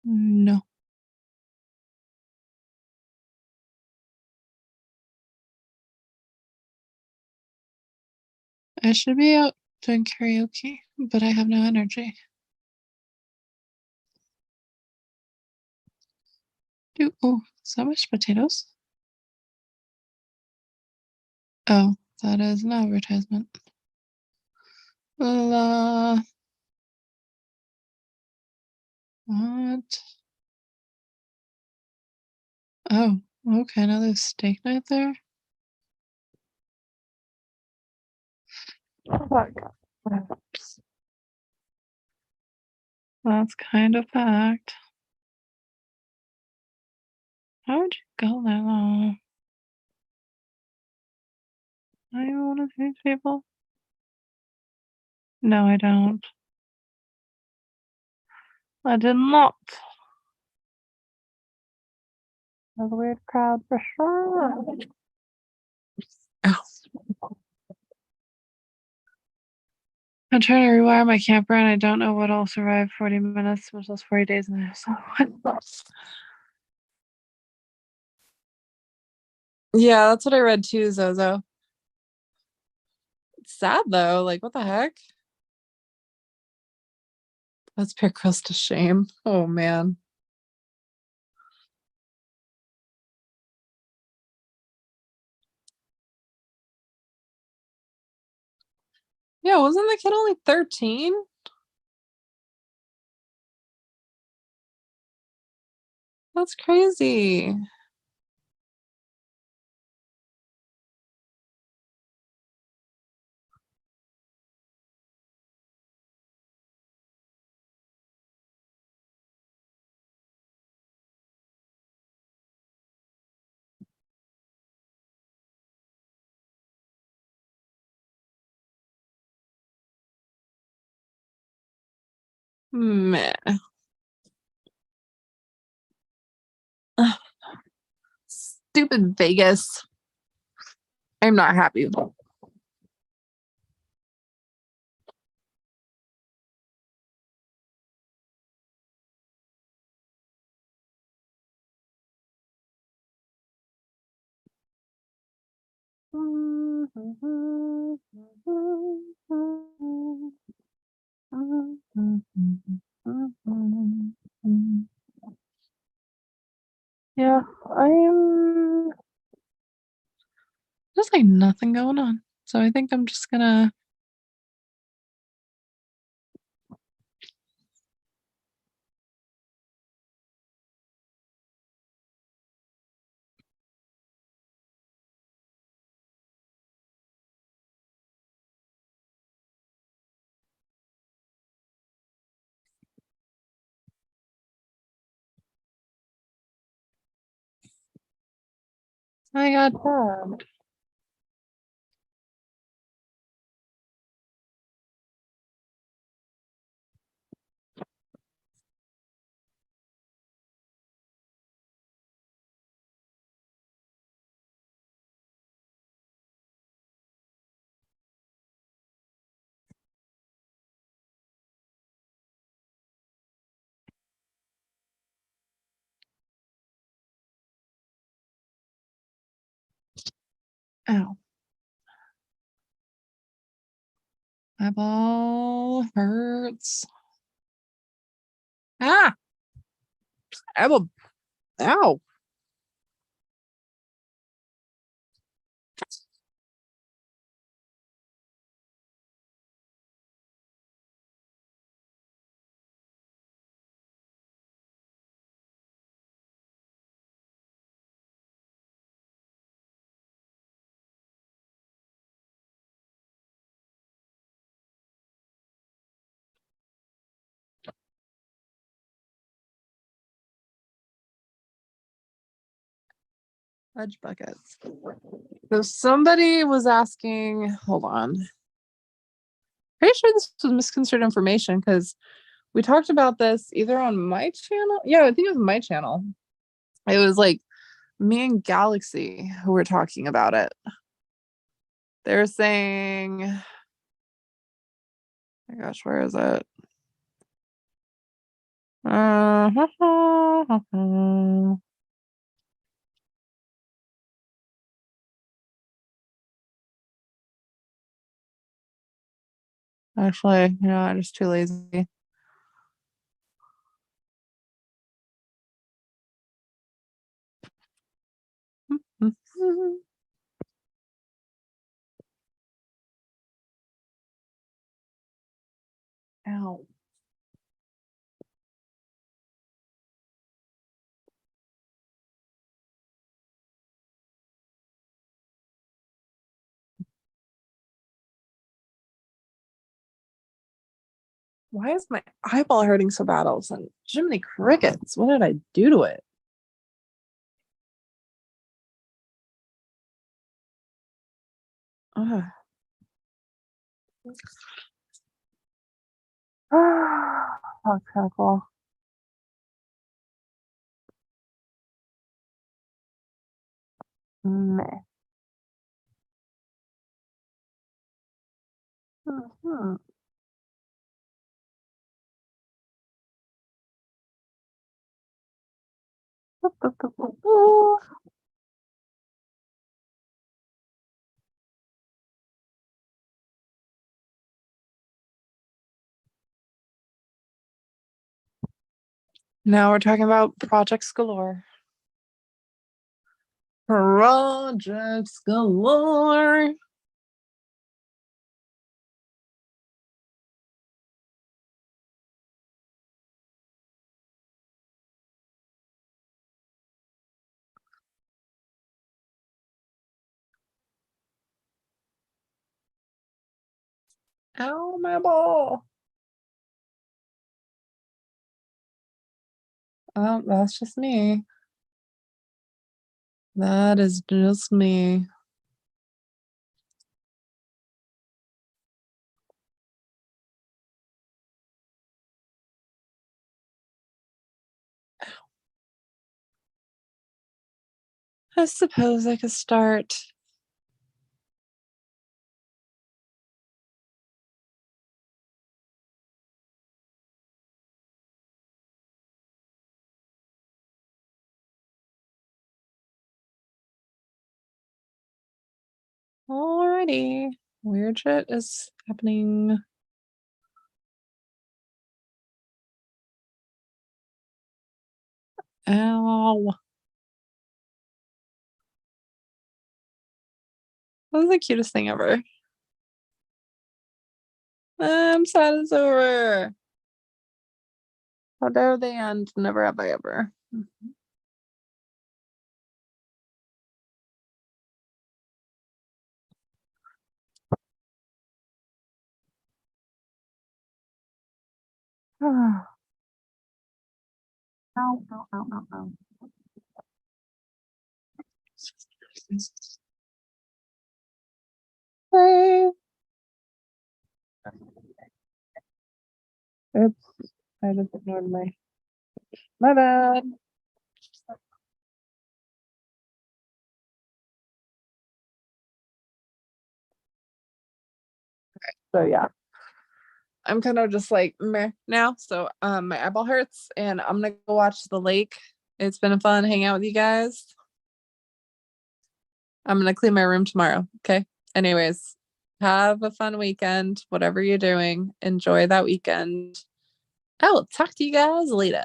No. I should be out doing karaoke, but I have no energy. Oh, is that mashed potatoes? Oh, that is an advertisement. What? Oh, okay, another steak night there? That's kind of packed. How would you go there though? Are you one of these people? No, I don't. I did not. That's a weird crowd for sure. Oh. I'm trying to rewire my camper and I don't know what'll survive 40 minutes, much less 40 days in there. So yeah, that's what I read too, Zozo. It's sad though. Like, what the heck? Let's put Chris to shame. Oh man. Yeah, wasn't the kid only 13? That's crazy. Meh. Ugh. Stupid Vegas. I'm not happy with it. Yeah, I'm just like nothing going on. So I think I'm just gonna I got tabbed. Ow. Eyeball hurts. Ah! Eyeball. Ow. Fudge buckets. So somebody was asking, hold on. Pretty sure this was misconstrued information because we talked about this either on my channel. Yeah, I think it was my channel. It was like me and Galaxy who were talking about it. They're saying, oh my gosh, where is it? Actually, I'm just too lazy. Ow. Why is my eyeball hurting so bad all of a sudden? Jiminy crickets. What did I do to it? Ugh. That's kind of cool. Meh. Mhm. Now we're talking about projects galore. Projects galore. Ow, my ball. Oh, that's just me. That is just me. I suppose I could start. Alrighty. Weird shit is happening. Ow. That was the cutest thing ever. I'm sad it's over. How dare they end? Never have I ever. Ow, ow, ow, ow, ow. Hey. Oops, I just ignored my bad. So yeah. I'm kind of just like meh now. So my eyeball hurts and I'm gonna go watch the lake. It's been fun hanging out with you guys. I'm gonna clean my room tomorrow. Okay. Anyways, have a fun weekend, whatever you're doing. Enjoy that weekend. I will talk to you guys later.